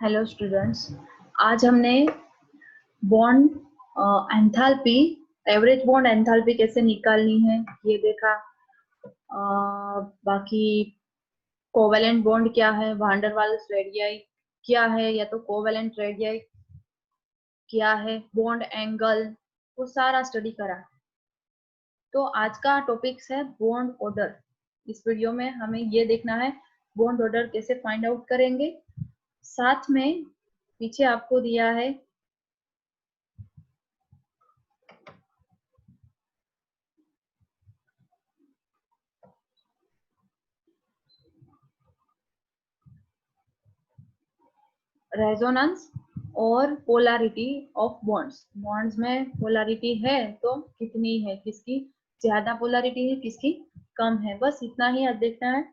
Hello students, आज हमने bond enthalpy, average bond enthalpy कैसे निकालनी है ये देखा। बाकी कोवेलेंट बॉन्ड क्या है, वान डेर वाल्स रेडियाई क्या है, या तो कोवेलेंट रेडियाई क्या है, बॉन्ड एंगल, वो सारा स्टडी करा। तो आज का टॉपिक्स है बॉन्ड ऑर्डर। इस वीडियो में हमें ये देखना है बॉन्ड ऑर्डर कैसे फाइंड आउट करेंगे। साथ में पीछे आपको दिया है रेजोनेंस और पोलैरिटी ऑफ बॉन्ड्स। बॉन्ड्स में पोलैरिटी है तो कितनी है, किसकी ज्यादा पोलैरिटी है, किसकी कम है, बस इतना ही आज देखना है।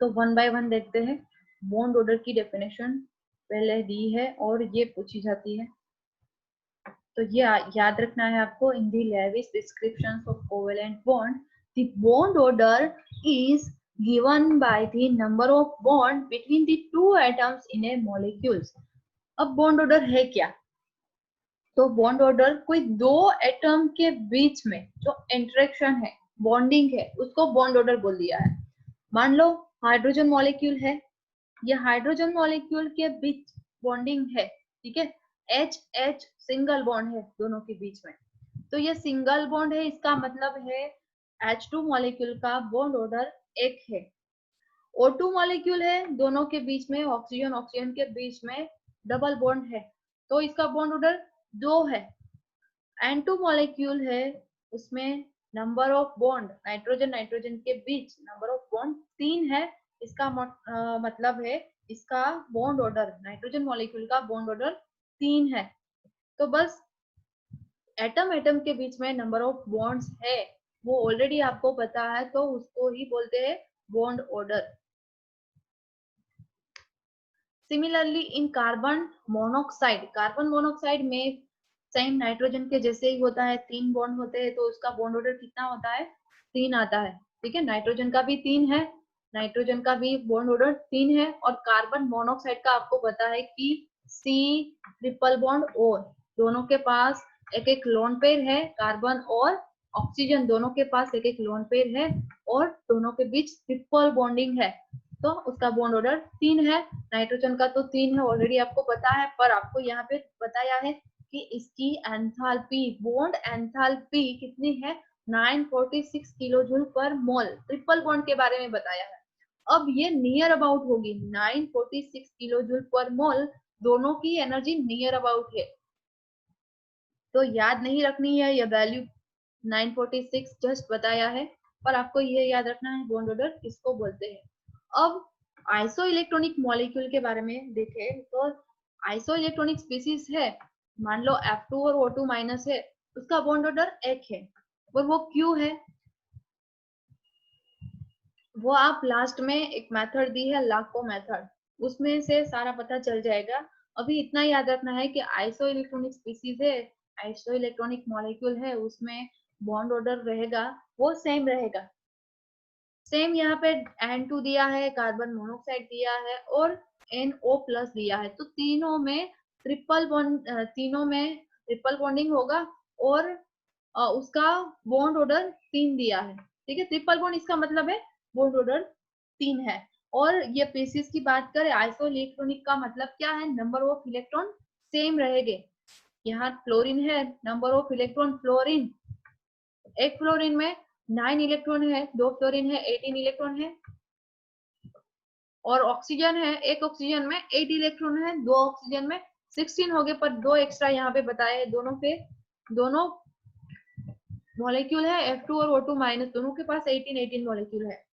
तो वन बाय वन देखते हैं। बॉन्ड ऑर्डर की डेफिनेशन पहले दी है और ये पूछी जाती है, तो ये याद रखना है आपको। In the Lewis descriptions of covalent bond, the bond order is given by the number of bond between the two atoms in a molecules। अब बॉन्ड ऑर्डर है क्या? तो बॉन्ड ऑर्डर कोई दो एटम के बीच में जो इंटरेक्शन है, बॉन्डिंग है, उसको बॉन्ड ऑर्डर बोल दिया है। मान लो हाइड्रोजन मॉलिक्यूल है, ये हाइड्रोजन मॉलिक्यूल के बीच बॉन्डिंग है, ठीक है। एच एच सिंगल बॉन्ड है दोनों के बीच में, तो ये सिंगल बॉन्ड है, इसका मतलब है H2 मॉलिक्यूल का बॉन्ड ऑर्डर एक है। O2 मॉलिक्यूल है, दोनों के बीच में ऑक्सीजन ऑक्सीजन के बीच में डबल बॉन्ड है, तो इसका बॉन्ड ऑर्डर दो है। N2 मॉलिक्यूल है, उसमें number of bond nitrogen nitrogen के बीच नंबर ऑफ बॉन्ड 3 है, इसका मतलब है इसका बॉन्ड ऑर्डर, नाइट्रोजन मॉलिक्यूल का बॉन्ड ऑर्डर 3 है। तो बस एटम एटम के बीच में नंबर ऑफ बॉन्ड्स है वो ऑलरेडी आपको पता है, तो उसको ही बोलते हैं bond order. Similarly in carbon monoxide में सेम नाइट्रोजन के जैसे ही होता है, 3 बॉन्ड होते हैं, तो उसका बॉन्ड ऑर्डर कितना होता है? 3 आता है, ठीक है। नाइट्रोजन का भी 3 है, नाइट्रोजन का भी बॉन्ड ऑर्डर 3 है। और कार्बन मोनोक्साइड का आपको पता है कि C ट्रिपल बॉन्ड O, दोनों के पास एक एक लोन पेयर है, कार्बन और ऑक्सीजन दोनों के पास एक एक लोन पेयर है, और दोनों के बीच ट्रिपल बॉन्डिंग है, तो उसका बॉन्ड ऑर्डर 3 है। नाइट्रोजन का तो 3 है, ऑलरेडी आपको पता है, पर आपको यहाँ पे बताया है कि इसकी एंथैल्पी, बॉन्ड एंथैल्पी कितनी है? 946 किलो जूल पर मोल। ट्रिपल बॉन्ड के बारे में बताया है। अब ये नियर अबाउट होगी 946 किलो जूल पर मोल, दोनों की एनर्जी नियर अबाउट है, तो याद नहीं रखनी है ये वैल्यू। 946 जस्ट बताया है, पर आपको ये याद रखना है बॉन्ड ऑर्डर किसको बोलते हैं। अब आइसो इलेक्ट्रॉनिक मॉलिक्यूल के बारे में देखें तो आइसो इलेक्ट्रॉनिक स्पीसीज है, मान लो F2 और O2 माइनस है, उसका बॉन्ड ऑर्डर एक है, और वो क्यों है वो आप लास्ट में एक मेथड दी है लाको मेथड, उसमें से सारा पता चल जाएगा। अभी इतना याद रखना है कि आइसो इलेक्ट्रॉनिक स्पीसीज है, आइसो इलेक्ट्रॉनिक मॉलिक्यूल है, उसमें बॉन्ड ऑर्डर रहेगा वो सेम रहेगा। सेम यहाँ पे N2 दिया है, कार्बन मोनोक्साइड दिया है, और NO प्लस दिया है, तो तीनों में ट्रिपल बॉन्डिंग होगा, और उसका बॉन्ड ऑर्डर 3 दिया है, ठीक है। ट्रिपल बॉन्ड इसका मतलब है बॉन्ड ऑर्डर 3 है। और ये स्पीसीज की बात करें, आइसो इलेक्ट्रॉनिक का मतलब क्या है? नंबर ऑफ इलेक्ट्रॉन सेम रहेंगे। यहाँ फ्लोरीन है, नंबर ऑफ इलेक्ट्रॉन फ्लोरीन, एक फ्लोरीन में 9 इलेक्ट्रॉन है, दो फ्लोरीन है 18 इलेक्ट्रॉन है। और ऑक्सीजन है, एक ऑक्सीजन में 8 इलेक्ट्रॉन है, दो ऑक्सीजन में 16 हो गए, पर दो एक्स्ट्रा यहाँ पे बताए, दोनों मॉलिक्यूल है F2 और O2 माइनस, दोनों के पास 18 मॉलिक्यूल है।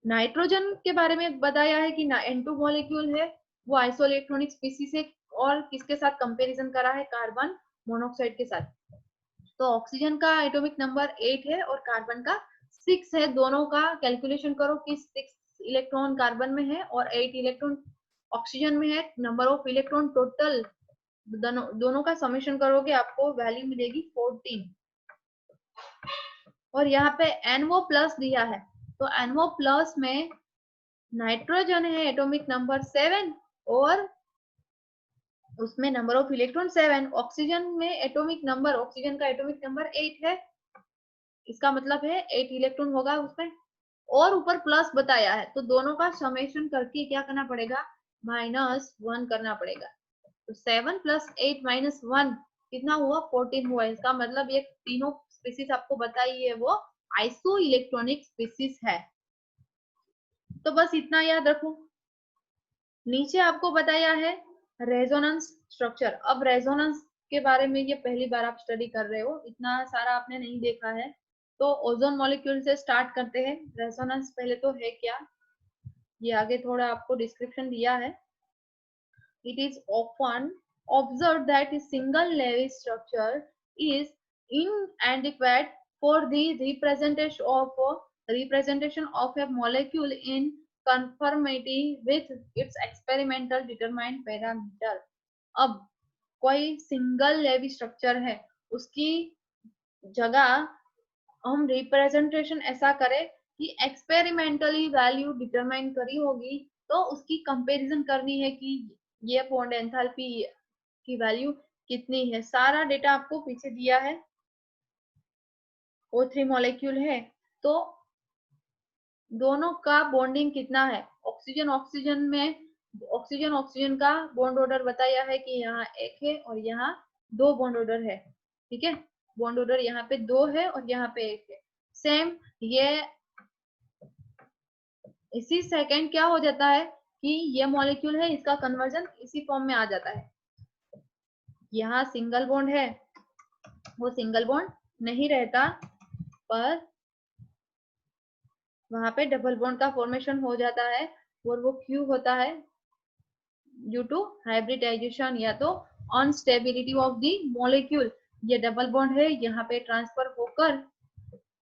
नाइट्रोजन के बारे में बताया है कि N2 मॉलिक्यूल है, वो आइसो इलेक्ट्रॉनिक स्पीसीज है, और किसके साथ कंपैरिजन करा है? कार्बन मोनोक्साइड के साथ। तो ऑक्सीजन का एटॉमिक नंबर 8 है और कार्बन का 6 है, दोनों का कैलकुलेशन करो कि 6 इलेक्ट्रॉन कार्बन में है और 8 इलेक्ट्रॉन ऑक्सीजन में है। नंबर ऑफ इलेक्ट्रॉन टोटल दोनों का समेशन करोगे आपको वैल्यू मिलेगी 14। और यहाँ पे NO प्लस दिया है, तो NO प्लस में नाइट्रोजन है एटॉमिक नंबर 7 और उसमें नंबर ऑफ इलेक्ट्रॉन 7। ऑक्सीजन में एटॉमिक नंबर, ऑक्सीजन का एटॉमिक नंबर 8 है, इसका मतलब है 8 इलेक्ट्रॉन होगा उसमें, और ऊपर प्लस बताया है, तो दोनों का समेशन करके क्या करना पड़ेगा, -1 करना पड़ेगा। तो 7 + 8 - 1 कितना हुआ, 14 हुआ। इसका मतलब ये तीनों स्पीसीज आपको बताई है वो आइसो इलेक्ट्रॉनिक स्पीसीज है। तो बस इतना याद रखो। नीचे आपको बताया है रेजोनेंस स्ट्रक्चर। अब रेजोनेंस के बारे में ये पहली बार आप स्टडी कर रहे हो, इतना सारा आपने नहीं देखा है, तो ओजोन मॉलिक्यूल से स्टार्ट करते हैं। रेजोनेंस पहले तो है क्या, ये आगे थोड़ा आपको डिस्क्रिप्शन दिया है। It is often observed that a single Lewis structure is inadequate for the representation of a molecule in conformity with its experimental determined parameter. अब कोई सिंगल लेवी स्ट्रक्चर है, उसकी जगह हम रिप्रेजेंटेशन ऐसा करें कि एक्सपेरिमेंटली वैल्यू डिटरमाइन करी होगी, तो उसकी कंपैरिजन करनी है कि ये बॉन्ड एंथैल्पी की वैल्यू कितनी है। सारा डेटा आपको पीछे दिया है। O3 मॉलिक्यूल है, तो दोनों का बॉन्डिंग कितना है। ऑक्सीजन ऑक्सीजन का बॉन्ड ऑर्डर बताया है कि यहाँ 1 है और यहाँ 2 बॉन्ड ऑर्डर है। ठीक है, बॉन्ड ऑर्डर यहाँ पे 2 है और यहाँ पे 1 है। सेम ये इसी सेकंड क्या हो जाता है कि ये मॉलिक्यूल है, इसका कन्वर्जन इसी फॉर्म में आ जाता है। यहाँ सिंगल बॉन्ड है, वो सिंगल बॉन्ड नहीं रहता, पर वहां पे डबल बॉन्ड का फॉर्मेशन हो जाता है, और वो क्यों होता है, ड्यू टू हाइब्रिडाइजेशन या तो अनस्टेबिलिटी ऑफ द मॉलिक्यूल। ये डबल बॉन्ड है, यहाँ पे ट्रांसफर होकर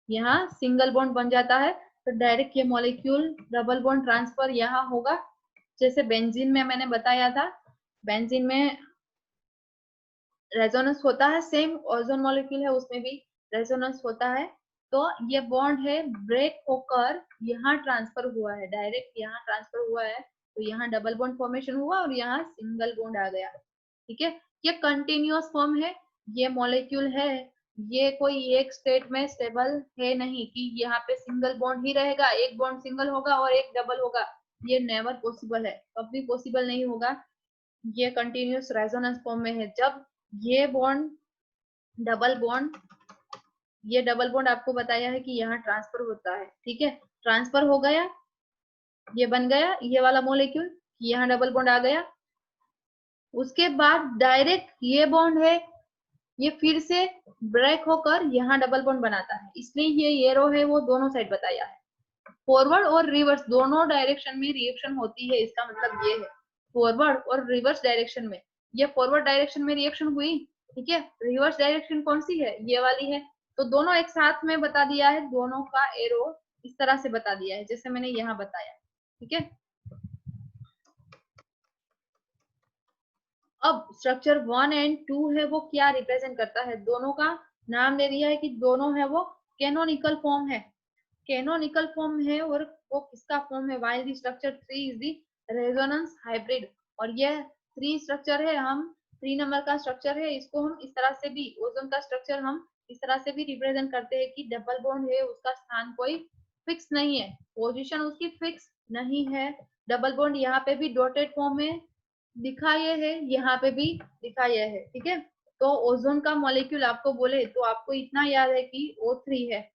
यहाँ सिंगल बॉन्ड बन जाता है, तो डायरेक्ट ये मॉलिक्यूल डबल बॉन्ड ट्रांसफर यहाँ होगा। जैसे बेंजीन में मैंने बताया था, बेंजीन में रेजोनेंस होता है, सेम ओजोन मॉलिक्यूल है उसमें भी रेजोनेंस होता है। तो ये बॉन्ड है ब्रेक होकर यहाँ ट्रांसफर हुआ है, डायरेक्ट यहाँ ट्रांसफर हुआ है, तो यहाँ डबल बॉन्ड फॉर्मेशन हुआ और यहाँ सिंगल बॉन्ड आ गया। ठीक है, ये कंटिन्यूअस फॉर्म है, ये मॉलिक्यूल है, ये कोई एक स्टेट में स्टेबल है नहीं कि यहाँ पे सिंगल बॉन्ड ही रहेगा, एक बॉन्ड सिंगल होगा और एक डबल होगा, ये नेवर पॉसिबल है, कभी पॉसिबल नहीं होगा। ये कंटिन्यूअस रेजोनेंस फॉर्म में है। जब ये बॉन्ड डबल बॉन्ड, ये डबल बॉन्ड आपको बताया है कि यहाँ ट्रांसफर होता है। ठीक है, ट्रांसफर हो गया, ये बन गया ये वाला मॉलिक्यूल, यहाँ डबल बॉन्ड आ गया, उसके बाद डायरेक्ट ये बॉन्ड है, ये फिर से ब्रेक होकर यहाँ डबल बॉन्ड बनाता है, इसलिए ये एरो है वो दोनों साइड बताया है। फॉरवर्ड और रिवर्स दोनों डायरेक्शन में रिएक्शन होती है, इसका मतलब ये है फॉरवर्ड और रिवर्स डायरेक्शन में। ये फॉरवर्ड डायरेक्शन में रिएक्शन हुई, ठीक है, रिवर्स डायरेक्शन कौन सी है, ये वाली है, तो दोनों एक साथ में बता दिया है, दोनों का एरो इस तरह से बता दिया है जैसे मैंने यहाँ बताया। ठीक है, अब स्ट्रक्चर 1 एंड 2 है वो क्या रिप्रेजेंट करता है, दोनों का नाम दे दिया है कि दोनों है वो कैनोनिकल फॉर्म है, कैनोनिकल फॉर्म है, और वो किसका फॉर्म है, while the structure 3 is the resonance hybrid. और ये 3 स्ट्रक्चर है, हम 3 नंबर का स्ट्रक्चर है, इसको हम इस तरह से भी, ओजोन का स्ट्रक्चर हम इस तरह से भी रिप्रेजेंट करते हैं कि डबल बॉन्ड है, उसका स्थान कोई फिक्स नहीं है, पोजीशन उसकी फिक्स नहीं है। डबल बॉन्ड यहाँ पे भी डॉटेड फॉर्म में दिखाया है, यहाँ पे भी दिखाया है। ठीक है, तो ओजोन का मॉलिक्यूल आपको बोले तो आपको इतना याद है कि O3 है,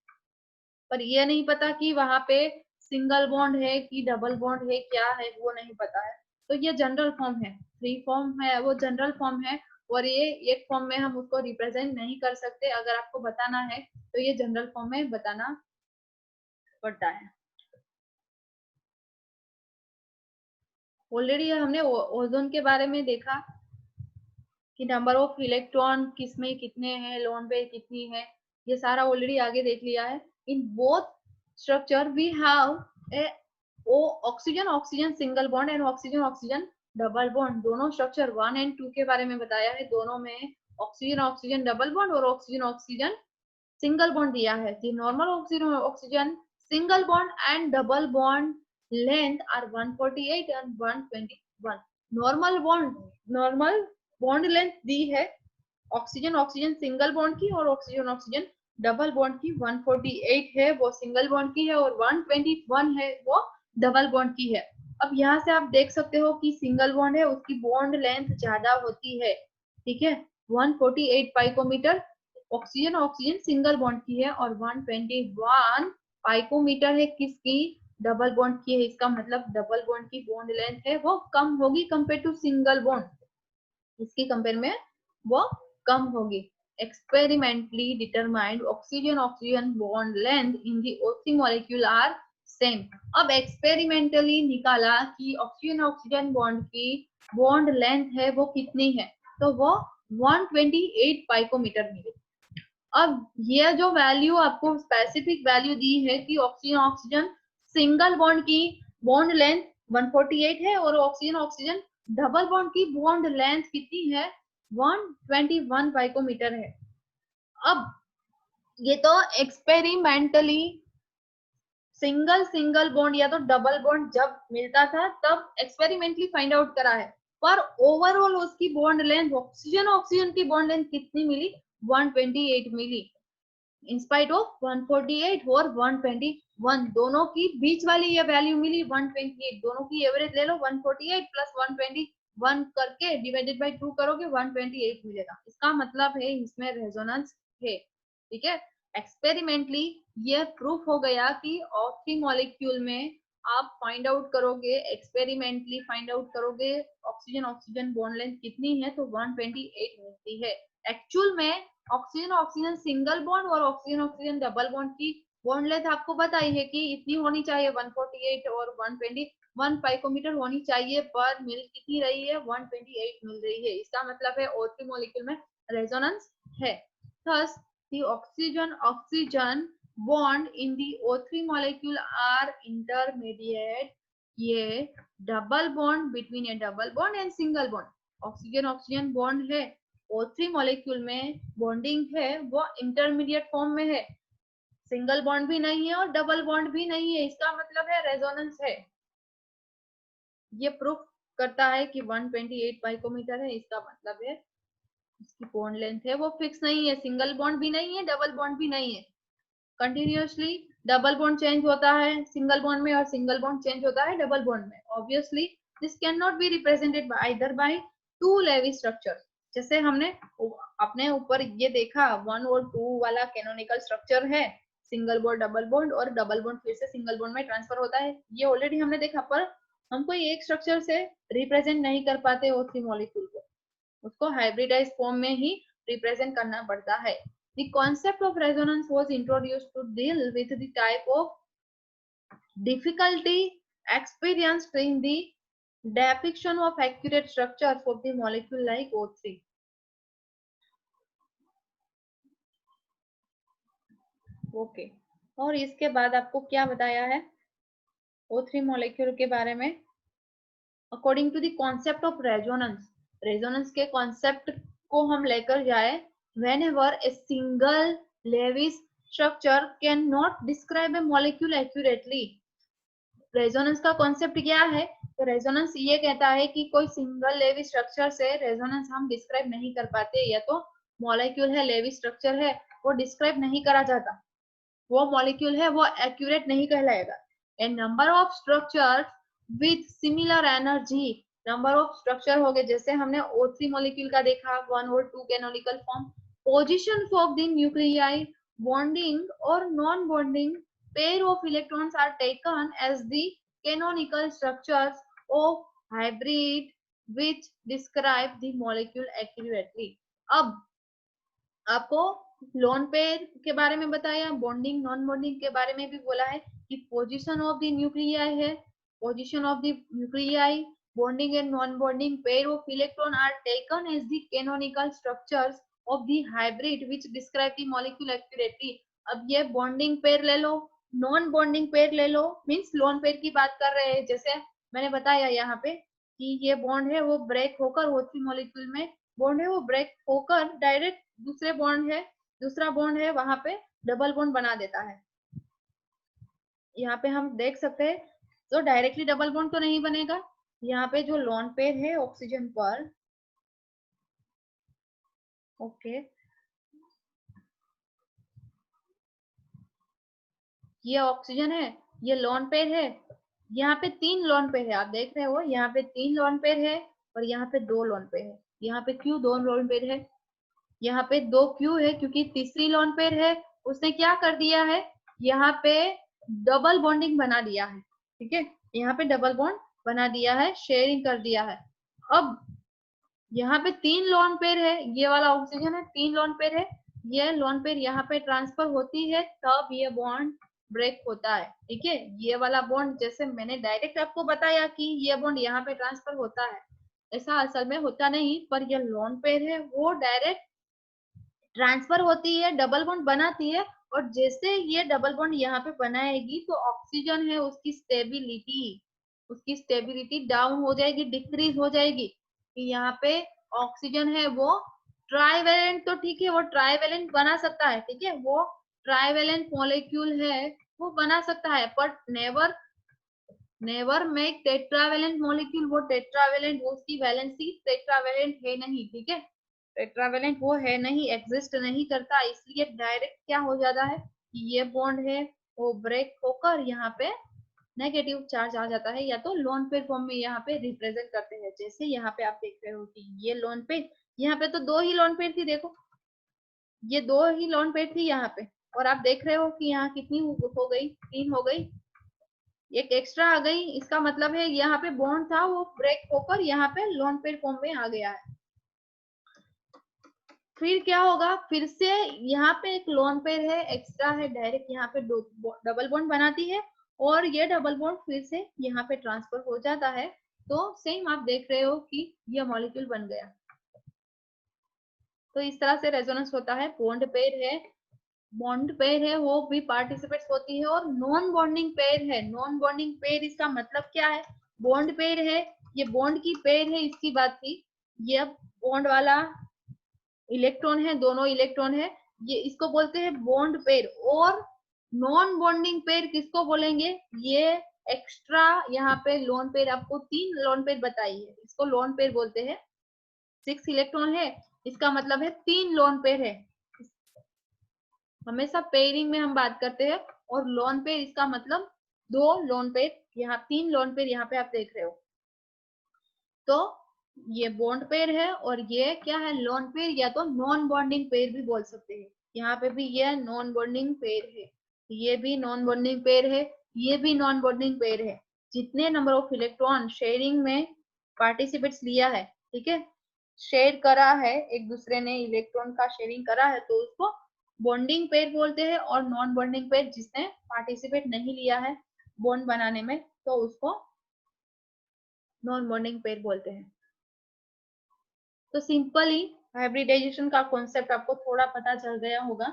पर ये नहीं पता कि वहां पे सिंगल बॉन्ड है कि डबल बॉन्ड है, क्या है वो नहीं पता है। तो ये जनरल फॉर्म है, 3 फॉर्म है वो जनरल फॉर्म है, और ये एक फॉर्म में हम उसको रिप्रेजेंट नहीं कर सकते, अगर आपको बताना है तो ये जनरल फॉर्म में बताना पड़ता है। ऑलरेडी हमने ओजोन के बारे में देखा कि नंबर ऑफ इलेक्ट्रॉन किसमें कितने हैं, लोन पे कितनी है, ये सारा ऑलरेडी आगे देख लिया है। In both structure we have a oxygen oxygen single bond and oxygen oxygen double bond. दोनों स्ट्रक्चर 1 एंड 2 के बारे में बताया है, दोनों में ऑक्सीजन ऑक्सीजन डबल बॉन्ड और ऑक्सीजन ऑक्सीजन सिंगल बॉन्ड दिया है। The normal oxygen oxygen single bond and double bond length are 148 and 121। Normal bond length दी है ऑक्सीजन ऑक्सीजन सिंगल बॉन्ड की और ऑक्सीजन ऑक्सीजन डबल बॉन्ड की 148 है वो सिंगल बॉन्ड की है और 121 है वो डबल बॉन्ड की है। अब यहाँ से आप देख सकते हो कि सिंगल बॉन्ड है उसकी बॉन्ड लेंथ ज्यादा होती है, ठीक है। 148 पाइकोमीटर ऑक्सीजन ऑक्सीजन सिंगल बॉन्ड की है और 121 पाइकोमीटर है किसकी, डबल बॉन्ड की है। इसका मतलब डबल बॉन्ड की बॉन्ड लेंथ है वो कम होगी कंपेयर टू सिंगल बॉन्ड, इसकी कंपेयर में वो कम होगी। Experimentally determined oxygen oxygen bond length in the O3 molecule are same. अब एक्सपेरिमेंटली निकाला कि ऑक्सीजन ऑक्सीजन बॉन्ड की बॉन्ड लेंथ है वो कितनी है, तो वो 128 पाइकोमीटर मिली। अब ये जो वैल्यू आपको स्पेसिफिक वैल्यू दी है कि ऑक्सीजन ऑक्सीजन सिंगल बॉन्ड की बॉन्ड लेंथ 148 है और ऑक्सीजन ऑक्सीजन डबल बॉन्ड की बॉन्ड लेंथ कितनी है, 121 पाइकोमीटर है। अब ये तो एक्सपेरिमेंटली सिंगल सिंगल बॉन्ड या तो डबल बॉन्ड जब मिलता था तब एक्सपेरिमेंटली फाइंड आउट करा है, पर ओवरऑल उसकी बॉन्ड लेंथ ऑक्सीजन ऑक्सीजन की बॉन्ड लेंथ कितनी मिली, 128 मिली, इंस्पाइट ऑफ 148 और 121 दोनों की बीच वाली ये वैल्यू मिली 128। दोनों की एवरेज ले लो 148 प्लस 121 करके डिवाइडेड बाय 2 करोगे 128 मिलेगा। इसका मतलब है इसमें रेजोनेंस है, ठीक है। एक्सपेरिमेंटली ये प्रूफ हो गया कि O3 मॉलिक्यूल में आप फाइंड आउट करोगे, एक्सपेरिमेंटली फाइंड आउट करोगे ऑक्सीजन ऑक्सीजन बॉन्ड लेंथ कितनी है तो 128 मिलती है। एक्चुअल में ऑक्सीजन ऑक्सीजन सिंगल बॉन्ड और ऑक्सीजन ऑक्सीजन डबल बॉन्ड की बॉन्ड लेंथ आपको बताई है कि इतनी होनी चाहिए 148 और 121 पाइकोमीटर होनी चाहिए, पर मिल कितनी रही है 128 मिल रही है। इसका मतलब है O3 मॉलिक्यूल में रेजोनेंस है। Thus the oxygen oxygen bond in the O3 molecule are intermediate, ये double bond between A double bond and single bond, oxygen oxygen bond है O3 मॉलिक्यूल में बॉन्डिंग है वो इंटरमीडिएट फॉर्म में है, single bond भी नहीं है और डबल बॉन्ड भी नहीं है। इसका मतलब है रेजोनेंस है। ये प्रूफ करता है कि 128 पाइकोमीटर है, इसका मतलब है इसकी बॉन्ड लेंथ है वो फिक्स नहीं है, सिंगल बॉन्ड भी नहीं है डबल बॉन्ड भी नहीं है। कंटिन्यूअसली डबल बॉन्ड चेंज होता है सिंगल बॉन्ड में और सिंगल बॉन्ड चेंज होता है डबल बॉन्ड में। Obviously this can not be represented either by two Lewis structure. जैसे हमने अपने ऊपर ये देखा 1 और 2 वाला कैनोनिकल स्ट्रक्चर है, सिंगल बॉन्ड डबल बॉन्ड और डबल बॉन्ड फिर से सिंगल बॉन्ड में ट्रांसफर होता है, ये ऑलरेडी हमने देखा। पर हम कोई एक स्ट्रक्चर से रिप्रेजेंट नहीं कर पाते O3 मॉलिक्यूल को, उसको हाइब्रिडाइज फॉर्म में ही रिप्रेजेंट करना पड़ता है। The concept of resonance was introduced to deal with the type of difficulty experienced in the depiction of accurate structures of the molecule like O3. Okay और इसके बाद आपको क्या बताया है O3 मॉलिक्यूल के बारे में, according to the concept of resonance. Resonance के कॉन्सेप्ट को हम लेकर जाए, whenever a single Lewis structure cannot describe a molecule accurately। Resonance का कॉन्सेप्ट क्या है, तो रेजोनेंस ये कहता है कि कोई सिंगल लेवी स्ट्रक्चर से रेजोनेंस हम डिस्क्राइब नहीं कर पाते, या तो मॉलिक्यूल है लेवी स्ट्रक्चर है वो डिस्क्राइब नहीं करा जाता, वो मॉलिक्यूल है वो एक्यूरेट नहीं कहलाएगा। A number of structure with similar energy, number of structure हो गए जैसे हमने O3 मॉलिक्यूल का देखा 1 और 2 canonical form, positions of the nuclei, bonding और non bonding pair of electrons are taken as the canonical structures of hybrid which describe the molecule accurately। अब आपको लोन पेयर के बारे में बताया, बॉन्डिंग नॉन बॉन्डिंग के बारे में भी बोला है कि पोजीशन ऑफ द न्यूक्लियाई है, position of the nuclei, bonding and non bonding pair of electron are taken as the canonical structures of the hybrid which describe the molecule accurately. अब ये बॉन्डिंग पेयर ले लो, non bonding pair ले लो, means lone pair की बात कर रहे हैं। जैसे मैंने बताया यहाँ पे कि ये बॉन्ड है वो ब्रेक होकर O3 मॉलिक्यूल में बॉन्ड है वो ब्रेक होकर डायरेक्ट दूसरे बॉन्ड है दूसरा बॉन्ड है वहां पे डबल बॉन्ड बना देता है। यहाँ पे हम देख सकते हैं तो डायरेक्टली डबल बॉन्ड तो नहीं बनेगा, यहाँ पे जो लोन पेयर है ऑक्सीजन पर, ओके, ये ऑक्सीजन है, ये लोन पेयर है, यहाँ पे 3 लोन पेयर है, आप देख रहे हो यहाँ पे 3 लोन पेयर है और यहाँ पे 2 लोन पेयर है। यहाँ पे क्यों 2 लोन पेयर है, यहाँ पे 2 क्यों है, क्योंकि तीसरी लोन पेयर है, उसने क्या कर दिया है, यहाँ पे डबल बॉन्डिंग बना दिया है, ठीक है, यहाँ पे डबल बॉन्ड बना दिया है, शेयरिंग कर दिया है। अब यहाँ पे 3 लोन पेयर है, ये वाला ऑक्सीजन है, 3 लोन पेयर है, ये लोन पेयर यहाँ पे ट्रांसफर होती है तब ये बॉन्ड ब्रेक होता है, ठीक है। ये वाला बॉन्ड जैसे मैंने डायरेक्ट आपको बताया कि ये बॉन्ड यहाँ पे ट्रांसफर होता है, ऐसा असल में होता नहीं, पर ये लोन पेयर है वो डायरेक्ट ट्रांसफर होती है, डबल बॉन्ड बनाती है, और जैसे ये डबल बॉन्ड यहाँ पे बनाएगी तो ऑक्सीजन है उसकी स्टेबिलिटी डाउन हो जाएगी, डिक्रीज हो जाएगी। यहाँ पे ऑक्सीजन है वो ट्राइवेलेंट, तो ठीक है वो ट्राइवेलेंट बना सकता है, ठीक है, वो ट्राइवेलेंट मॉलिक्यूल है वो बना सकता है, but never make tetravalent molecule, वो टेट्रावेलेंट, उसकी वैलेंसी टेट्रावेलेंट है नहीं, ठीक है, टेट्रावेलेंट वो है नहीं, एग्जिस्ट नहीं करता, इसलिए डायरेक्ट क्या हो जाता है कि ये बॉन्ड है वो ब्रेक होकर यहाँ पे नेगेटिव चार्ज आ जाता है, या तो लोन पेयर फॉर्म में यहाँ पे रिप्रेजेंट करते हैं। जैसे यहाँ पे आप देख रहे हो कि ये लोन पेयर, यहाँ पे तो 2 ही लोन पेयर थी, देखो ये 2 ही लोन पेयर थी यहाँ पे, और आप देख रहे हो कि यहाँ कितनी हो गई, 3 हो गई, एक एक्स्ट्रा आ गई, इसका मतलब है यहाँ पे बॉन्ड था वो ब्रेक होकर यहाँ पे लोन पेयर फॉर्म में आ गया है। फिर क्या होगा, फिर से यहाँ पे एक लोन पेयर है एक्स्ट्रा है, डायरेक्ट यहाँ पे डबल बॉन्ड बनाती है, और ये डबल बॉन्ड फिर से यहाँ पे ट्रांसफर हो जाता है, तो सेम आप देख रहे हो कि ये मॉलिक्यूल बन गया। तो इस तरह से रेजोनेंस होता है। बॉन्ड पेयर है वो भी पार्टिसिपेट्स होती है, और नॉन बॉन्डिंग पेयर है, नॉन बॉन्डिंग पेयर इसका मतलब क्या है, बॉन्ड पेयर है, ये बॉन्ड की पेयर है, इसकी बात थी, ये बॉन्ड वाला इलेक्ट्रॉन है, दोनों इलेक्ट्रॉन है, ये इसको बोलते हैं बॉन्ड पेयर। और नॉन बॉन्डिंग पेयर किसको बोलेंगे, ये एक्स्ट्रा यहाँ पे लोन पेयर, आपको 3 लोन पेयर बताई है, इसको लोन पेयर बोलते हैं। 6 इलेक्ट्रॉन है, इसका मतलब है 3 लोन पेयर है, हमेशा पेयरिंग में हम बात करते हैं, और लोन पेयर इसका मतलब 2 लोन पेयर, यहाँ 3 लोन पेयर यहाँ पे आप देख रहे हो, तो ये बॉन्ड पेयर है, और ये क्या है, लोन पेयर, या तो नॉन बॉन्डिंग पेयर भी बोल सकते हैं। यहाँ पे भी ये नॉन बॉन्डिंग पेयर है, ये भी नॉन बॉन्डिंग पेयर है, ये भी नॉन बॉन्डिंग पेयर है। जितने नंबर ऑफ इलेक्ट्रॉन शेयरिंग में पार्टिसिपेट्स लिया है, ठीक है, शेयर करा है, एक दूसरे ने इलेक्ट्रॉन का शेयरिंग करा है, तो उसको बॉन्डिंग पेयर बोलते हैं, और नॉन बॉन्डिंग पेयर जिसने पार्टिसिपेट नहीं लिया है बॉन्ड बनाने में, तो उसको नॉन बॉन्डिंग पेयर बोलते हैं। तो सिंपली हाइब्रिडाइजेशन का कॉन्सेप्ट आपको थोड़ा पता चल गया होगा।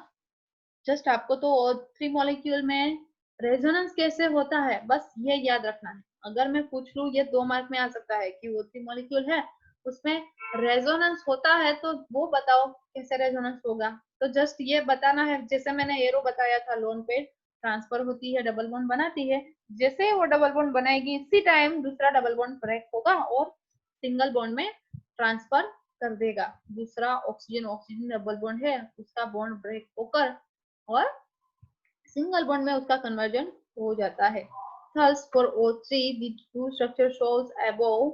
जस्ट आपको तो O3 मॉलिक्यूल में रेजोनेंस कैसे होता है बस ये याद रखना है। अगर मैं पूछ लूं, ये 2 मार्क में आ सकता है कि O3 मॉलिक्यूल है उसमें रेजोनेंस होता है, तो वो बताओ कैसे रेजोनेंस होगा। तो जस्ट ये बताना है, जैसे मैंने एरो बताया था, लोन पेयर ट्रांसफर होती है, डबल बॉन्ड बनाती है, जैसे वो डबल बॉन्ड बनाएगी इसी टाइम दूसरा डबल बॉन्ड ब्रेक होगा और सिंगल बॉन्ड में ट्रांसफर कर देगा। दूसरा ऑक्सीजन ऑक्सीजन डबल बॉन्ड है, उसका बॉन्ड ब्रेक होकर और सिंगल बॉन्ड में उसका कन्वर्जन हो जाता है। Thus, for O3, the two structure shows above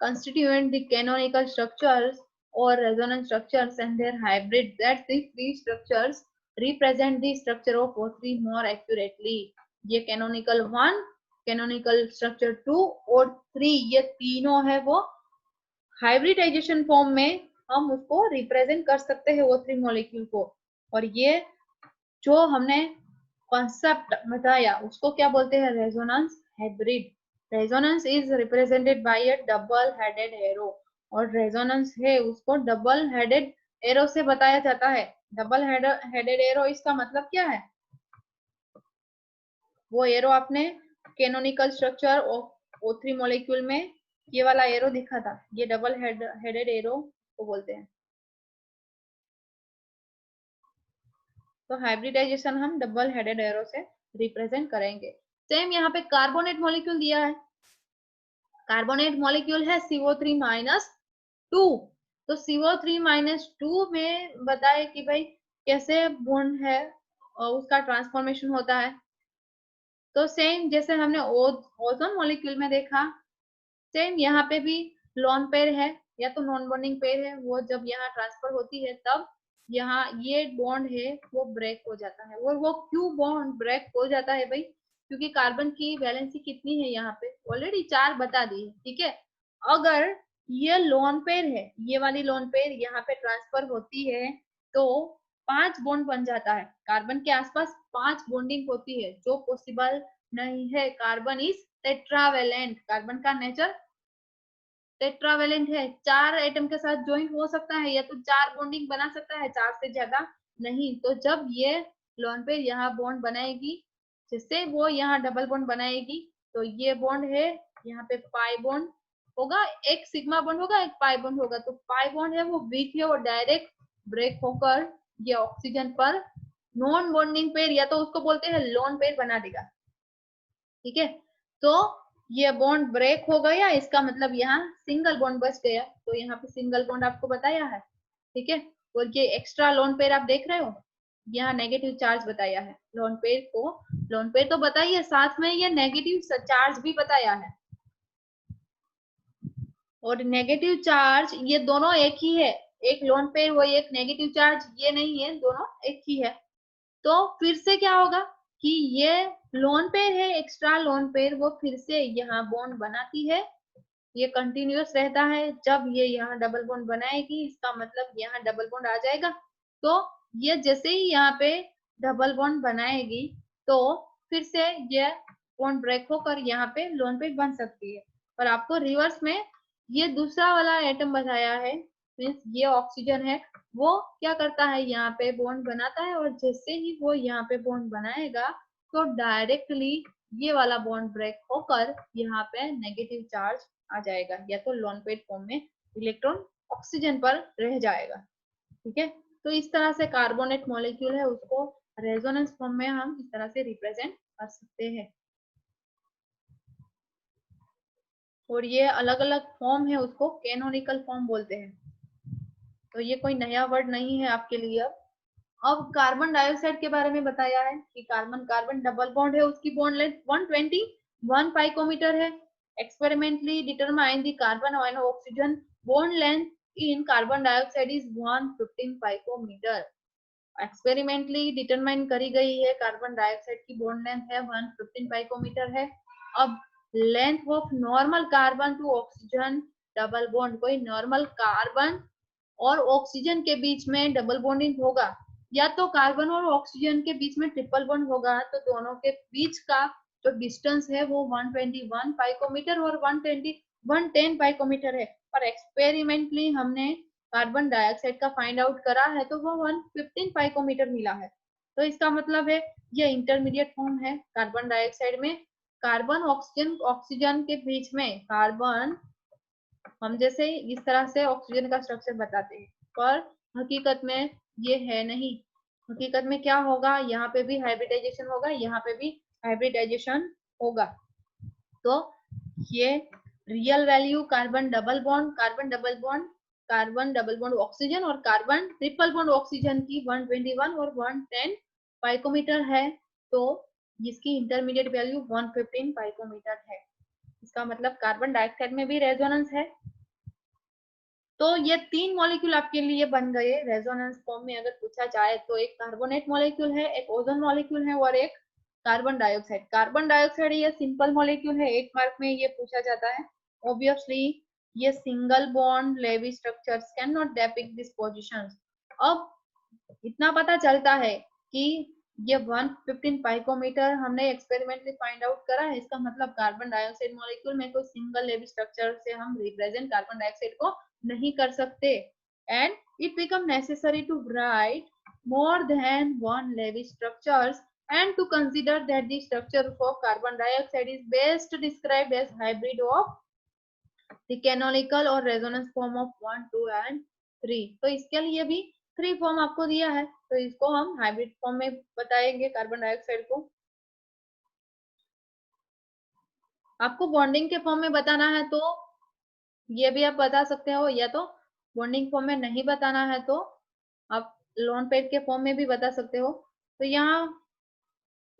constituent the canonical structures or resonance structures and their hybrid, that the three structures represent the structure of O3 more accurately. ये canonical 1, canonical structure 2 और 3, ये तीनों है वो hybridisation form में हम उसको represent कर सकते हैं O3 मॉलिक्यूल को। और ये जो हमने कॉन्सेप्ट बताया उसको क्या बोलते हैं, resonance hybrid. Resonance is represented by a double headed arrow, और रेजोनेंस है उसको डबल हेडेड एरो से बताया जाता है। डबल हेडेड एरो इसका मतलब क्या है, वो एरो आपने canonical structure of O3 molecule में ये वाला एरो दिखा था, ये डबल हेडेड एरो को बोलते हैं। तो हाइब्रिडाइजेशन हम डबल हेडेड एरो से रिप्रेजेंट करेंगे। सेम यहाँ पे कार्बोनेट मॉलिक्यूल दिया है, कार्बोनेट मॉलिक्यूल है CO3 माइनस 2। तो CO3 माइनस 2 में बताए कि भाई कैसे बॉन्ड है और उसका ट्रांसफॉर्मेशन होता है। तो सेम जैसे हमने ओजोन मॉलिक्यूल में देखा, सेम यहाँ पे भी लोन पेयर है या तो नॉन बॉन्डिंग पेयर है, वो जब यहाँ ट्रांसफर होती है तब यहाँ ये बॉन्ड है वो ब्रेक हो जाता है। और वो क्यों बॉन्ड ब्रेक हो जाता है भाई? क्योंकि कार्बन की वैलेंसी कितनी है यहाँ पे ऑलरेडी 4 बता दी है, ठीक है। अगर ये लोन पेयर है, ये वाली लोन पेयर यहाँ पे ट्रांसफर होती है तो 5 बॉन्ड बन जाता है। कार्बन के आसपास 5 बॉन्डिंग होती है जो पॉसिबल नहीं है। कार्बन इज टेट्रावेलेंट, कार्बन का नेचर टेट्रावेलेंट है, 4 एटम के साथ ज्वाइन हो सकता है या तो 4 बॉन्डिंग बना सकता है, 4 से ज्यादा नहीं। तो जब ये लोन पेयर यहाँ बॉन्ड बनाएगी, जिससे वो यहाँ डबल बॉन्ड बनाएगी, तो ये बॉन्ड है यहाँ पे पाई बॉन्ड होगा, एक सिग्मा बॉन्ड होगा, एक पाई बॉन्ड होगा। तो पाई बॉन्ड है वो वीक है और डायरेक्ट ब्रेक होकर ये ऑक्सीजन पर नॉन बॉन्डिंग पेयर या तो उसको बोलते हैं लोन पेयर बना देगा, ठीक है। तो ये बॉन्ड ब्रेक हो गया, इसका मतलब यहाँ सिंगल बॉन्ड बच गया। तो यहाँ पे सिंगल बॉन्ड आपको बताया है, ठीक है। और ये एक्स्ट्रा लोन पेयर आप देख रहे हो, यहाँ नेगेटिव चार्ज बताया है। लोन पेयर को, लोन पेयर तो बताइए, साथ में ये नेगेटिव चार्ज भी बताया है। और नेगेटिव चार्ज ये दोनों एक ही है, एक लोन पेयर वो एक नेगेटिव चार्ज, ये नहीं है, दोनों एक ही है। तो फिर से क्या होगा कि ये लोन पेयर है, एक्स्ट्रा लोन पेयर वो फिर से यहाँ बॉन्ड बनाती है, ये कंटिन्यूअस रहता है। जब ये यहाँ डबल बॉन्ड बनाएगी, इसका मतलब यहाँ डबल बॉन्ड आ जाएगा। तो ये जैसे ही यहाँ पे डबल बॉन्ड बनाएगी तो फिर से ये बॉन्ड ब्रेक होकर यहाँ पे लोन पेयर बन सकती है। और आपको रिवर्स में ये दूसरा वाला एटम बताया है, मीन्स ये ऑक्सीजन है, वो क्या करता है यहाँ पे बॉन्ड बनाता है, और जैसे ही वो यहाँ पे बॉन्ड बनाएगा तो डायरेक्टली ये वाला बॉन्ड ब्रेक होकर यहाँ पे नेगेटिव चार्ज आ जाएगा, या तो लोन पेयर फॉर्म में इलेक्ट्रॉन ऑक्सीजन पर रह जाएगा, ठीक है। तो इस तरह से कार्बोनेट मॉलिक्यूल है उसको रेजोनेंस फॉर्म में हम इस तरह से रिप्रेजेंट कर सकते हैं। और ये अलग अलग फॉर्म है, उसको कैनोनिकल फॉर्म बोलते हैं। तो ये कोई नया वर्ड नहीं है आपके लिए। अब कार्बन डाइऑक्साइड के बारे में बताया है कि कार्बन कार्बन डबल बॉन्ड है, उसकी बॉन्ड लेंथ 121 पाइकोमीटर है। एक्सपेरिमेंटली डिटरमाइन द कार्बन और oxygen bond length in carbon dioxide is 115 picometer. Experimentally determine करी गई है, कार्बन डाइऑक्साइड की बॉन्ड लेंथ है 115 पाइकोमीटर है। अब length of normal carbon to oxygen double bond, कोई नॉर्मल कार्बन और ऑक्सीजन के बीच में डबल बॉन्डिंग होगा, या तो कार्बन और ऑक्सीजन के बीच में ट्रिपल बॉन्ड होगा, तो दोनों के बीच का जो डिस्टेंस है वो 121 पाइकोमीटर और 110 पाइकोमीटर है। और एक्सपेरिमेंटली हमने कार्बन डाइऑक्साइड का फाइंड आउट करा है तो वो 115 पाइकोमीटर मिला है। तो इसका मतलब है ये इंटरमीडिएट फॉर्म है कार्बन डाइऑक्साइड में। कार्बन ऑक्सीजन ऑक्सीजन के बीच में कार्बन, हम जैसे इस तरह से ऑक्सीजन का स्ट्रक्चर बताते हैं, पर हकीकत में ये है नहीं। हकीकत में क्या होगा, यहाँ पे भी हाइब्रिडाइजेशन होगा, यहाँ पे भी हाइब्रिडाइजेशन होगा। तो ये real value carbon double bond, carbon double bond, carbon double bond oxygen और कार्बन ट्रिपल बॉन्ड ऑक्सीजन की 121 और 110 पाइकोमीटर है। तो इसकी इंटरमीडिएट वैल्यू 115 पाइकोमीटर है। इसका मतलब कार्बन डाइऑक्साइड में भी रेजोनेंस है। तो ये 3 मॉलिक्यूल आपके लिए बन गए रेजोनेंस फॉर्म में। अगर पूछा जाए तो एक कार्बोनेट मॉलिक्यूल है, एक ओजोन मॉलिक्यूल है और एक कार्बन डाइऑक्साइड। कार्बन डाइऑक्साइड ये सिंपल मॉलिक्यूल है, 1 मार्क में ये पूछा जाता है। ऑब्वियसली ये single bond Lewis structures can not depict this positions. अब इतना पता चलता है कि ये 115 पाइकोमीटर हमने एक्सपेरिमेंटली फाइंड आउट करा है, इसका मतलब कार्बन डाइऑक्साइड मॉलिक्यूल में कोई सिंगल लेवी स्ट्रक्चर से हम रिप्रेजेंट कार्बन डाइऑक्साइड को नहीं कर सकते। And it become necessary to write more than one Lewis structures and to consider that the structure of carbon dioxide is best described as hybrid of the canonical और resonance form of 1, 2 and 3। तो इसके लिए भी 3 form आपको दिया है, तो इसको हम हाइब्रिड फॉर्म में बताएंगे कार्बन डाइऑक्साइड को। आपको बॉन्डिंग के फॉर्म में बताना है तो ये भी आप बता सकते हो, या तो बॉन्डिंग फॉर्म में नहीं बताना है तो आप लोन पेयर के फॉर्म में भी बता सकते हो। तो यहाँ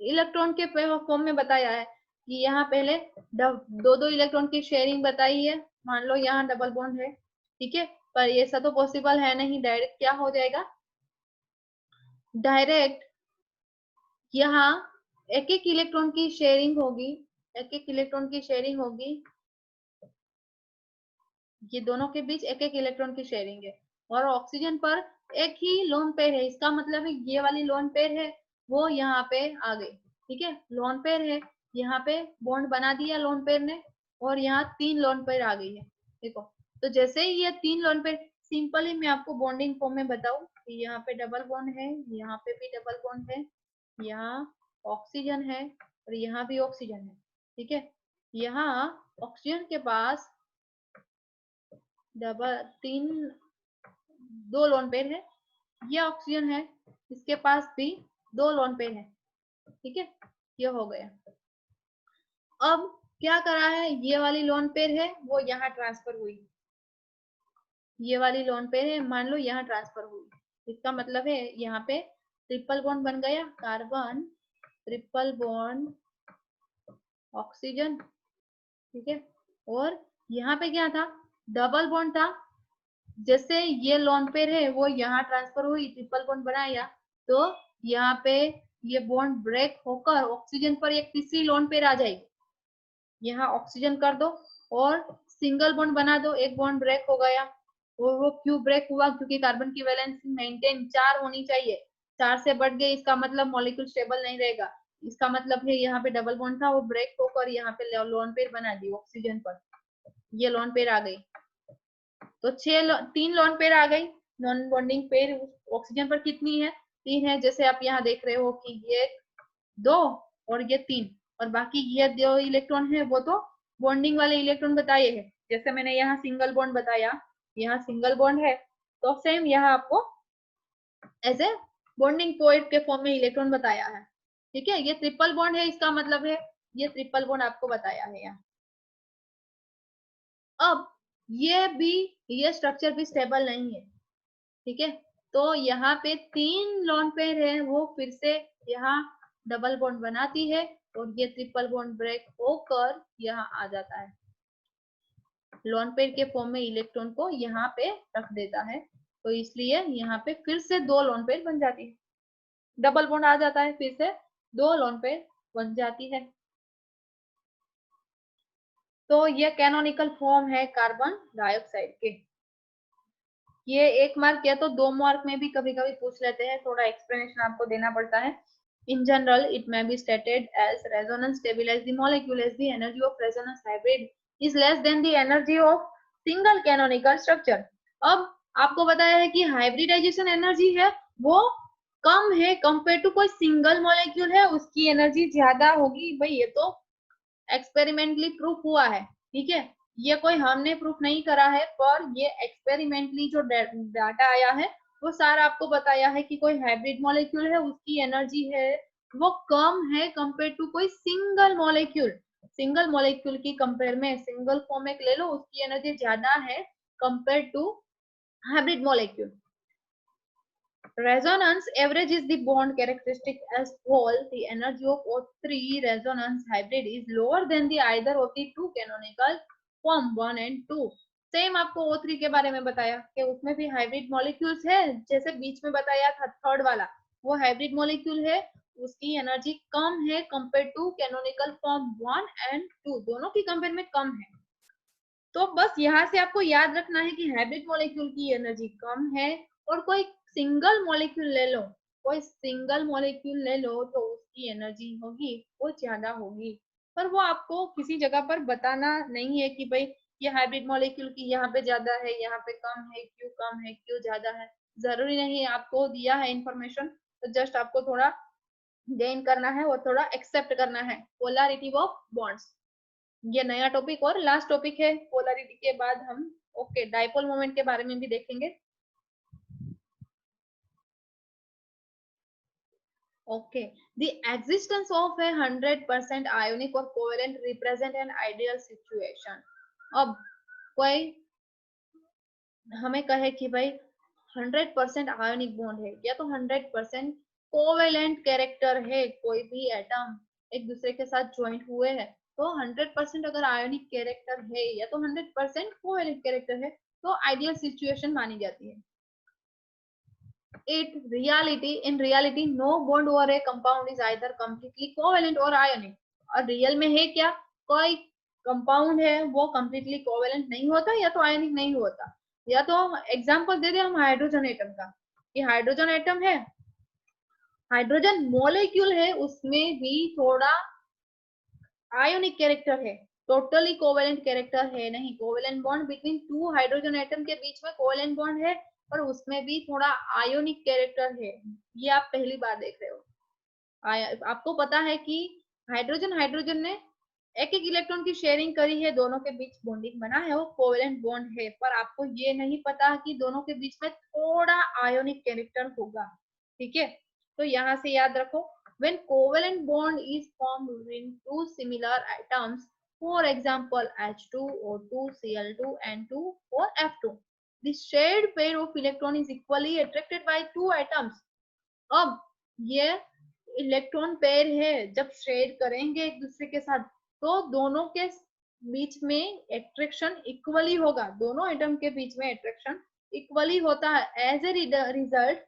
इलेक्ट्रॉन के फॉर्म में बताया है कि यहाँ पहले दो दो इलेक्ट्रॉन की शेयरिंग बताई है। मान लो यहाँ डबल बॉन्ड है, ठीक है, पर ऐसा तो पॉसिबल है नहीं। डायरेक्ट क्या हो जाएगा, डायरेक्ट यहाँ एक एक इलेक्ट्रॉन की शेयरिंग होगी, एक एक इलेक्ट्रॉन की शेयरिंग होगी, ये दोनों के बीच एक एक इलेक्ट्रॉन की शेयरिंग है। और ऑक्सीजन पर एक ही लोन पेयर है, इसका मतलब है ये वाली लोन पेयर है वो यहाँ पे आ गई, ठीक है। लोन पेयर है, यहाँ पे बॉन्ड बना दिया लोन पेयर ने, और यहाँ 3 लोन पेयर आ गई है। देखो, तो जैसे ही ये 3 लोन पेयर, सिंपली मैं आपको बॉन्डिंग फॉर्म में बताऊं कि यहाँ पे डबल बॉन्ड है, यहाँ पे भी डबल बॉन्ड है, यहाँ ऑक्सीजन है और यहाँ भी ऑक्सीजन है, ठीक है। यहाँ ऑक्सीजन के पास डबल 3 2 लोन पेयर है, ये ऑक्सीजन है, इसके पास भी 2 लोन पेयर है, ठीक है। ये हो गया। अब क्या करा है, ये वाली लोन पेयर है वो यहाँ ट्रांसफर हुई, ये वाली लोन पेयर है मान लो यहाँ ट्रांसफर हुई, इसका मतलब है यहाँ पे ट्रिपल बॉन्ड बन गया, कार्बन ट्रिपल बॉन्ड ऑक्सीजन, ठीक है। और यहाँ पे क्या था, डबल बॉन्ड था, जैसे ये लोन पेयर है वो यहाँ ट्रांसफर हुई, ट्रिपल बॉन्ड बनाया, तो यहाँ पे ये बॉन्ड ब्रेक होकर ऑक्सीजन पर एक तीसरी लोन पेयर आ जाएगी, यहाँ ऑक्सीजन कर दो और सिंगल बॉन्ड बना दो, एक बॉन्ड ब्रेक हो गया। और वो क्यों ब्रेक हुआ, क्योंकि कार्बन की वैलेंसी मेंटेन 4 होनी चाहिए, 4 से बढ़ गई इसका मतलब मॉलिक्यूल स्टेबल नहीं रहेगा, इसका मतलब है यहाँ पे डबल बॉन्ड था वो ब्रेक होकर यहाँ पे लोन पेयर बना दी ऑक्सीजन पर, ये लोन पेयर आ गई। तो 3 लोन पेयर आ गई, नॉन बॉन्डिंग पेयर ऑक्सीजन पर कितनी है, 3 है, जैसे आप यहाँ देख रहे हो कि ये 2 और ये 3, और बाकी ये 2 इलेक्ट्रॉन है वो तो बॉन्डिंग वाले इलेक्ट्रॉन बताए हैं, जैसे मैंने यहाँ सिंगल बॉन्ड बताया, यहाँ सिंगल बॉन्ड है, तो सेम यहाँ आपको एज ए बॉन्डिंग पेयर के फॉर्म में इलेक्ट्रॉन बताया है, ठीक है। ये ट्रिपल बॉन्ड है, इसका मतलब है ये ट्रिपल बॉन्ड आपको बताया है यहाँ। अब ये स्ट्रक्चर भी स्टेबल नहीं है, ठीक है। तो यहाँ पे 3 लोन पेयर है वो फिर से यहाँ डबल बॉन्ड बनाती है और ये ट्रिपल बॉन्ड ब्रेक होकर यहाँ आ जाता है, लोन पेयर के फॉर्म में इलेक्ट्रॉन को यहाँ पे रख देता है, तो इसलिए यहाँ पे फिर से 2 लोन पेयर बन जाती है, डबल बॉन्ड आ जाता है, फिर से 2 लोन पेयर बन जाती है। तो ये कैनोनिकल फॉर्म है कार्बन डाइऑक्साइड के। ये 1 मार्क या तो 2 मार्क में भी कभी कभी पूछ लेते हैं, थोड़ा एक्सप्लेनेशन आपको देना पड़ता है। In general, it may be stated as resonance stabilize the molecule as the energy of resonance hybrid is less than the energy of single canonical structure. अब आपको बताया है कि हाइब्रिडाइजेशन एनर्जी है वो कम है कंपेयर टू कोई सिंगल मॉलिक्यूल है उसकी एनर्जी ज्यादा होगी। भाई ये तो एक्सपेरिमेंटली प्रूफ हुआ है, ठीक है, ये कोई हमने प्रूफ नहीं करा है, पर ये एक्सपेरिमेंटली जो डाटा आया है वो सारा आपको बताया है कि कोई हाइब्रिड मॉलिक्यूल है उसकी एनर्जी है वो कम है कंपेयर टू कोई सिंगल मॉलिक्यूल। सिंगल मॉलिक्यूल की कंपेयर में सिंगल फॉर्म एक ले लो उसकी एनर्जी ज्यादा है compare to hybrid molecule. Resonance averages the bond characteristic as whole. The energy of O3 resonance hybrid is lower than the either of the two canonical form 1 and 2. Same आपको O3 के बारे में बताया कि उसमें भी हाइब्रिड मॉलिक्यूल्स है, जैसे बीच में बताया था थर्ड वाला वो हाइब्रिड मॉलिक्यूल है, उसकी एनर्जी कम है compare to canonical form 1 and 2, दोनों की कंपेयर में कम है। तो बस यहाँ से आपको याद रखना है कि हाइब्रिड मॉलिक्यूल की एनर्जी कम है, और कोई सिंगल मॉलिक्यूल ले लो, कोई सिंगल मॉलिक्यूल ले लो तो उसकी एनर्जी होगी वो ज्यादा होगी, पर वो आपको किसी जगह पर बताना नहीं है कि भाई ये हाइब्रिड मॉलिक्यूल की यहाँ पे ज्यादा है यहाँ पे कम है क्यों ज्यादा है, जरूरी नहीं है। आपको दिया है इंफॉर्मेशन तो जस्ट आपको थोड़ा गेन करना है और थोड़ा एक्सेप्ट करना है। पोलैरिटी ऑफ बॉन्ड्स ये नया टॉपिक और लास्ट टॉपिक है, पोलैरिटी के बाद हम ओके डाइपोल मोमेंट के बारे में भी देखेंगे। Okay. The existence of a 100% ionic or covalent represent an ideal situation. अब कोई हमें कहे कि भाई 100% आयोनिक बॉन्ड है या तो 100% कोवेलेंट कैरेक्टर है, कोई भी एटम एक दूसरे के साथ ज्वाइंट हुए हैं, तो 100% अगर आयोनिक कैरेक्टर है या तो 100% कोवेलेंट कैरेक्टर है, तो आइडियल सिचुएशन मानी जाती है. In reality no bond or a compound is either completely covalent or ionic. और रियल में है क्या, कोई कंपाउंड है वो completely covalent नहीं होता या तो आयनिक नहीं होता. या तो एग्जांपल दे दे हम हाइड्रोजन एटम का, कि हाइड्रोजन एटम है, हाइड्रोजन मॉलिक्यूल है, उसमें भी थोड़ा आयोनिक कैरेक्टर है, टोटली कोवेलेंट कैरेक्टर है नहीं. Covalent bond between two hydrogen atom के बीच में कोवेलेंट बॉन्ड है, पर उसमें भी थोड़ा आयोनिक कैरेक्टर है. ये आप पहली बार देख रहे हो. आपको पता है कि हाइड्रोजन हाइड्रोजन ने एक एक इलेक्ट्रॉन की शेयरिंग करी है, दोनों के बीच बॉन्डिंग बना है, वो कोवेलेंट बॉन्ड है, पर आपको ये नहीं पता कि दोनों के बीच में थोड़ा आयोनिक कैरेक्टर होगा. ठीक है, तो यहाँ से याद रखो, when covalent bond is formed between two similar atoms, for example H2, O2, Cl2, N2 or F2, the shared pair of electron is equally attracted by two atoms. अब ये इलेक्ट्रॉन पेयर है, जब शेयर करेंगे एक दूसरे के साथ, तो दोनों के बीच में एट्रैक्शन इक्वली होगा, दोनों एटम के बीच में एट्रैक्शन इक्वली होता है. As a result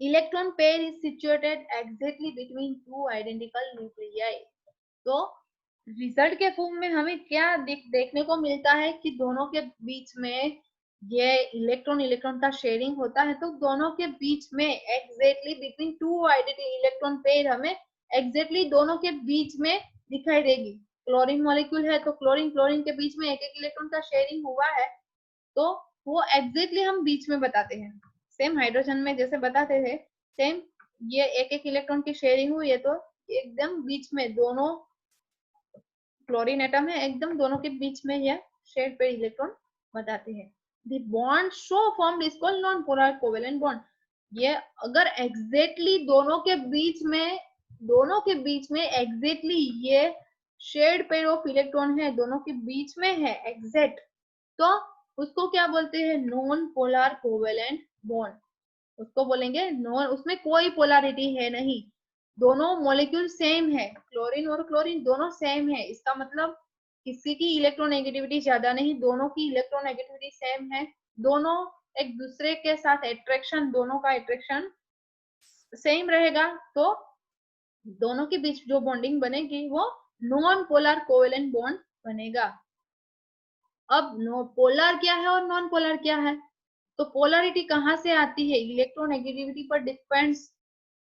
electron pair is situated exactly between two identical nuclei. तो रिजल्ट के फॉर्म में हमें क्या देखने को मिलता है कि दोनों के बीच में ये इलेक्ट्रॉन का शेयरिंग होता है, तो दोनों के बीच में exactly between two identical electron pair हमें एग्जैक्टली दोनों के बीच में दिखाई देगी. क्लोरीन मॉलिक्यूल है तो क्लोरीन क्लोरीन के बीच में एक एक इलेक्ट्रॉन का शेयरिंग हुआ है, तो वो एग्जैक्टली हम बीच में बताते हैं. सेम हाइड्रोजन में जैसे बताते थे, सेम ये एक एक इलेक्ट्रॉन की शेयरिंग हुई है, तो एकदम बीच में दोनों क्लोरीन एटम है, एकदम दोनों के बीच में यह शेयर्ड पेयर इलेक्ट्रॉन बताते हैं. The bond so formed is called non-polar covalent bond. ये अगर एग्जैक्टली दोनों के बीच में एग्जैक्टली ये शेयर्ड पेयर ऑफ इलेक्ट्रॉन है, दोनों के बीच में है एग्जैक्ट, तो उसको क्या बोलते हैं, नॉन पोलर कोवेलेंट बॉन्ड. उसको बोलेंगे नॉन, उसमें कोई पोलैरिटी है नहीं, दोनों मॉलिक्यूल सेम है, क्लोरीन और क्लोरीन दोनों सेम है. इसका मतलब किसी की इलेक्ट्रोनेगेटिविटी ज्यादा नहीं, दोनों की इलेक्ट्रोनेगेटिविटी सेम है, दोनों एक दूसरे के साथ एट्रैक्शन, दोनों का एट्रैक्शन सेम रहेगा, तो दोनों के बीच जो बॉन्डिंग बनेगी वो नॉन पोलर कोवेलेंट बॉन्ड बनेगा. अब पोलर क्या है और नॉन पोलर क्या है, तो पोलैरिटी कहाँ से आती है, इलेक्ट्रोनेगेटिविटी पर डिपेंड्स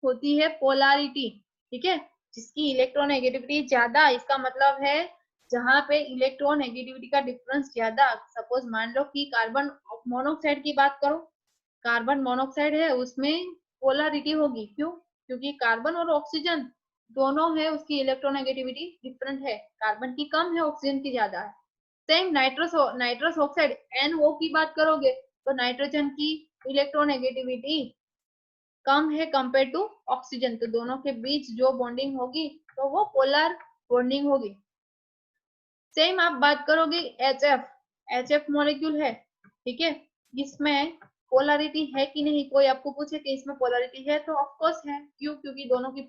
होती है पोलैरिटी. ठीक है, जिसकी इलेक्ट्रोनेगेटिविटी ज्यादा, इसका मतलब है जहां पे इलेक्ट्रोनेगेटिविटी का डिफरेंस ज्यादा. सपोज मान लो कि कार्बन मोनोऑक्साइड की बात करो, कार्बन मोनोऑक्साइड है, उसमें पोलैरिटी होगी. क्यों, क्योंकि कार्बन और ऑक्सीजन दोनों है, उसकी इलेक्ट्रोनेगेटिविटी डिफरेंट है, कार्बन की कम है, ऑक्सीजन की ज्यादा है. सेम नाइट्रस ऑक्साइड NO की बात करोगे, तो नाइट्रोजन की इलेक्ट्रोनेगेटिविटी कम है कंपेयर टू ऑक्सीजन, तो दोनों के बीच जो बॉन्डिंग होगी तो वो पोलर बॉन्डिंग होगी. सेम आप बात करोगे HF मॉलिक्यूल है, ठीक है, इसमें पोलैरिटी है कि नहीं, कोई आपको पूछे कि इसमें पोलैरिटी है, तो ऑफ कोर्स है. क्यों, क्योंकि दोनों की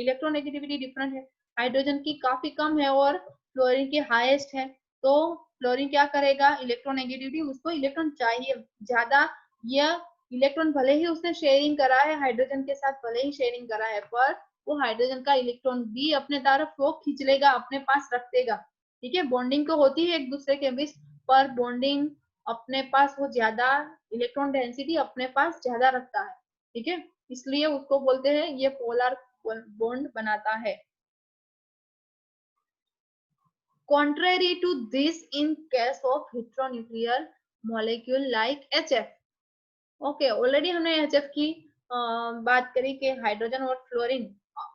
इलेक्ट्रोनेगेटिविटी डिफरेंट है, हाइड्रोजन की काफी कम है और फ्लोरीन की हाईएस्ट है. तो फ्लोरीन क्या करेगा, इलेक्ट्रोनेगेटिविटी, उसको इलेक्ट्रॉन चाहिए ज्यादा, यह इलेक्ट्रॉन भले ही उसने शेयरिंग करा है हाइड्रोजन के साथ, भले ही शेयरिंग करा है, पर वो हाइड्रोजन का इलेक्ट्रॉन भी अपने तरफ वो खींच लेगा, अपने पास रख देगा. ठीक है, बॉन्डिंग तो होती है एक दूसरे के बीच, पर बॉन्डिंग अपने पास वो ज्यादा, इलेक्ट्रॉन डेंसिटी अपने पास ज्यादा रखता है. ठीक है, इसलिए उसको बोलते हैं ये पोलर बॉन्ड बनाता है. Contrary to this in case of heteronuclear molecule like HF. Okay, already हमने HF की बात करी कि हाइड्रोजन और फ्लोरीन,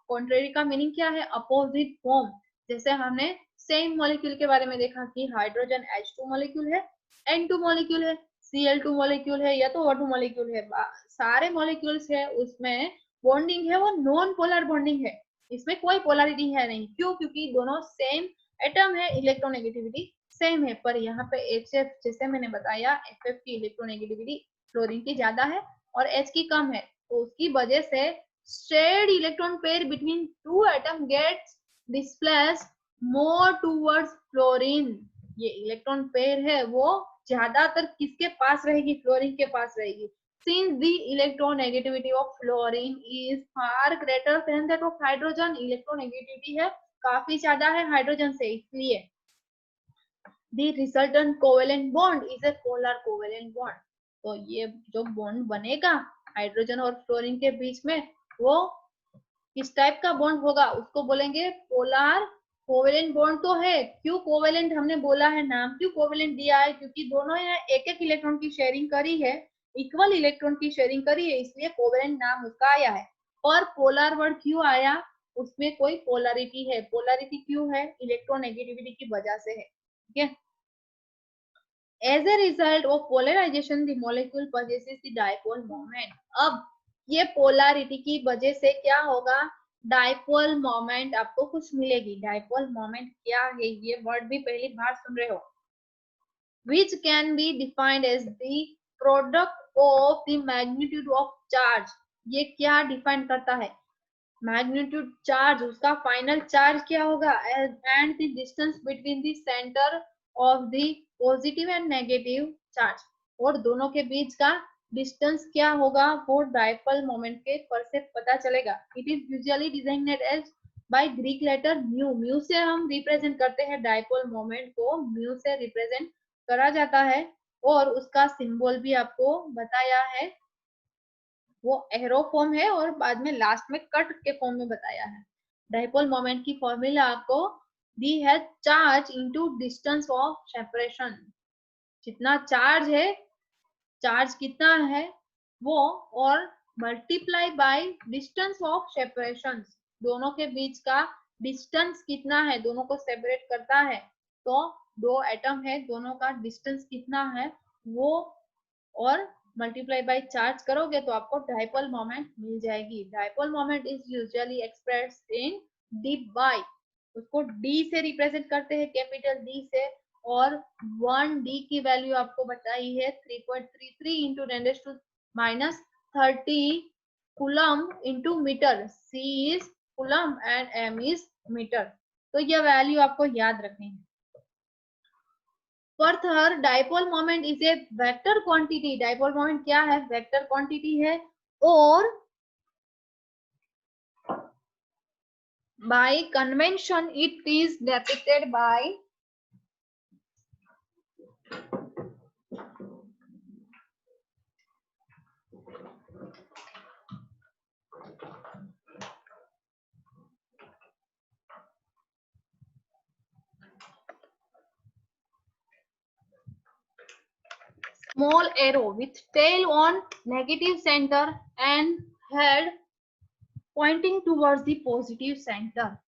कॉन्ट्रेरी का मीनिंग क्या है, अपोजिट फॉर्म. जैसे हमने सेम मॉलिक्यूल के बारे में देखा कि हाइड्रोजन H2 मॉलिक्यूल है, N2 मॉलिक्यूल है, Cl2 मॉलिक्यूल है या तो O2 मॉलिक्यूल है, सारे मॉलिक्यूल्स है, उसमें बॉन्डिंग है वो नॉन पोलर बॉन्डिंग है, इसमें कोई पोलरिटी है नहीं। क्यों? क्योंकि दोनों सेम एटम है, इलेक्ट्रोनेगेटिविटी सेम है। पर यहाँ पे HF, जैसे मैंने बताया, FF की इलेक्ट्रोनेगेटिविटी फ्लोरीन की ज्यादा है और H की कम है, तो उसकी वजह से shared electron pair between two atom gets displaced more towards fluorine। ये इलेक्ट्रॉन पेयर है वो ज्यादातर किसके पास रहेगी? फ्लोरीन के पास रहेगी। Since the electronegativity of fluorine is far greater than that of hydrogen, electronegativity है काफी ज्यादा है हाइड्रोजन से, इसलिए the resultant covalent bond is a polar covalent bond। तो ये जो बॉन्ड बनेगा हाइड्रोजन और फ्लोरीन के बीच में, वो किस टाइप का बॉन्ड होगा? उसको बोलेंगे पोलर कोवेलेंट बॉन्ड। तो है, क्यों कोवेलेंट हमने बोला है, नाम क्यों कोवेलेंट दिया है? क्योंकि दोनों ने एक एक इलेक्ट्रॉन की शेयरिंग करी है, इक्वल इलेक्ट्रॉन की शेयरिंग करी है, इसलिए कोवेलेंट नाम उसका आया है। और पोलर वर्ड क्यों आया? उसमें कोई पोलरिटी है। पोलरिटी क्यों है? इलेक्ट्रोनेगेटिविटी की वजह से है। ठीक है। As a result of polarization, the molecule possesses the dipole moment। अब ये पोलरिटी की वजह से क्या होगा? डाइपोल मोमेंट आपको कुछ मिलेगी। डाइपोल मोमेंट क्या है? ये वर्ड भी पहली बार सुन रहे हो। Which can be defined as the product of the magnitude of charge। ये क्या डिफाइन करता है? मैग्नीट्यूड चार्ज, उसका फाइनल चार्ज क्या होगा, and the distance between the centre of the positive and negative charge, और दोनों के बीच का डिस्टेंस क्या होगा, वो डाइपोल मोमेंट के पर से पता चलेगा। It is usually designed as by Greek letter mu. Mu से हम रिप्रेजेंट करते हैं डाइपोल मोमेंट को, म्यू से रिप्रेजेंट करा जाता है। और उसका सिंबल भी आपको बताया है, वो एरो फॉर्म है और बाद में लास्ट में कट के फॉर्म में बताया है। डाइपोल मोमेंट की फॉर्मूला आपको दी है, charge into distance of separation. जितना चार्ज है, चार्ज कितना है वो, और multiply by distance of separation, दोनों के बीच का डिस्टेंस कितना है, दोनों को सेपरेट करता है। तो दो एटम है, दोनों का डिस्टेंस कितना है वो, और मल्टीप्लाई बाय चार्ज करोगे तो आपको डाइपोल मोमेंट मिल जाएगी। Dipole moment is usually expressed in D by, उसको डी से रिप्रेजेंट करते हैं, कैपिटल डी से। और 1d की वैल्यू आपको बताई है 3.33 into 10⁻30 coulomb into metre. c is coulomb and m is metre. तो यह वैल्यू आपको याद रखनी है। Further, dipole moment is a vector quantity. Dipole moment क्या है? वेक्टर क्वांटिटी है। और by convention it is depicted by small arrow with tail on negative center and head pointing towards the positive center।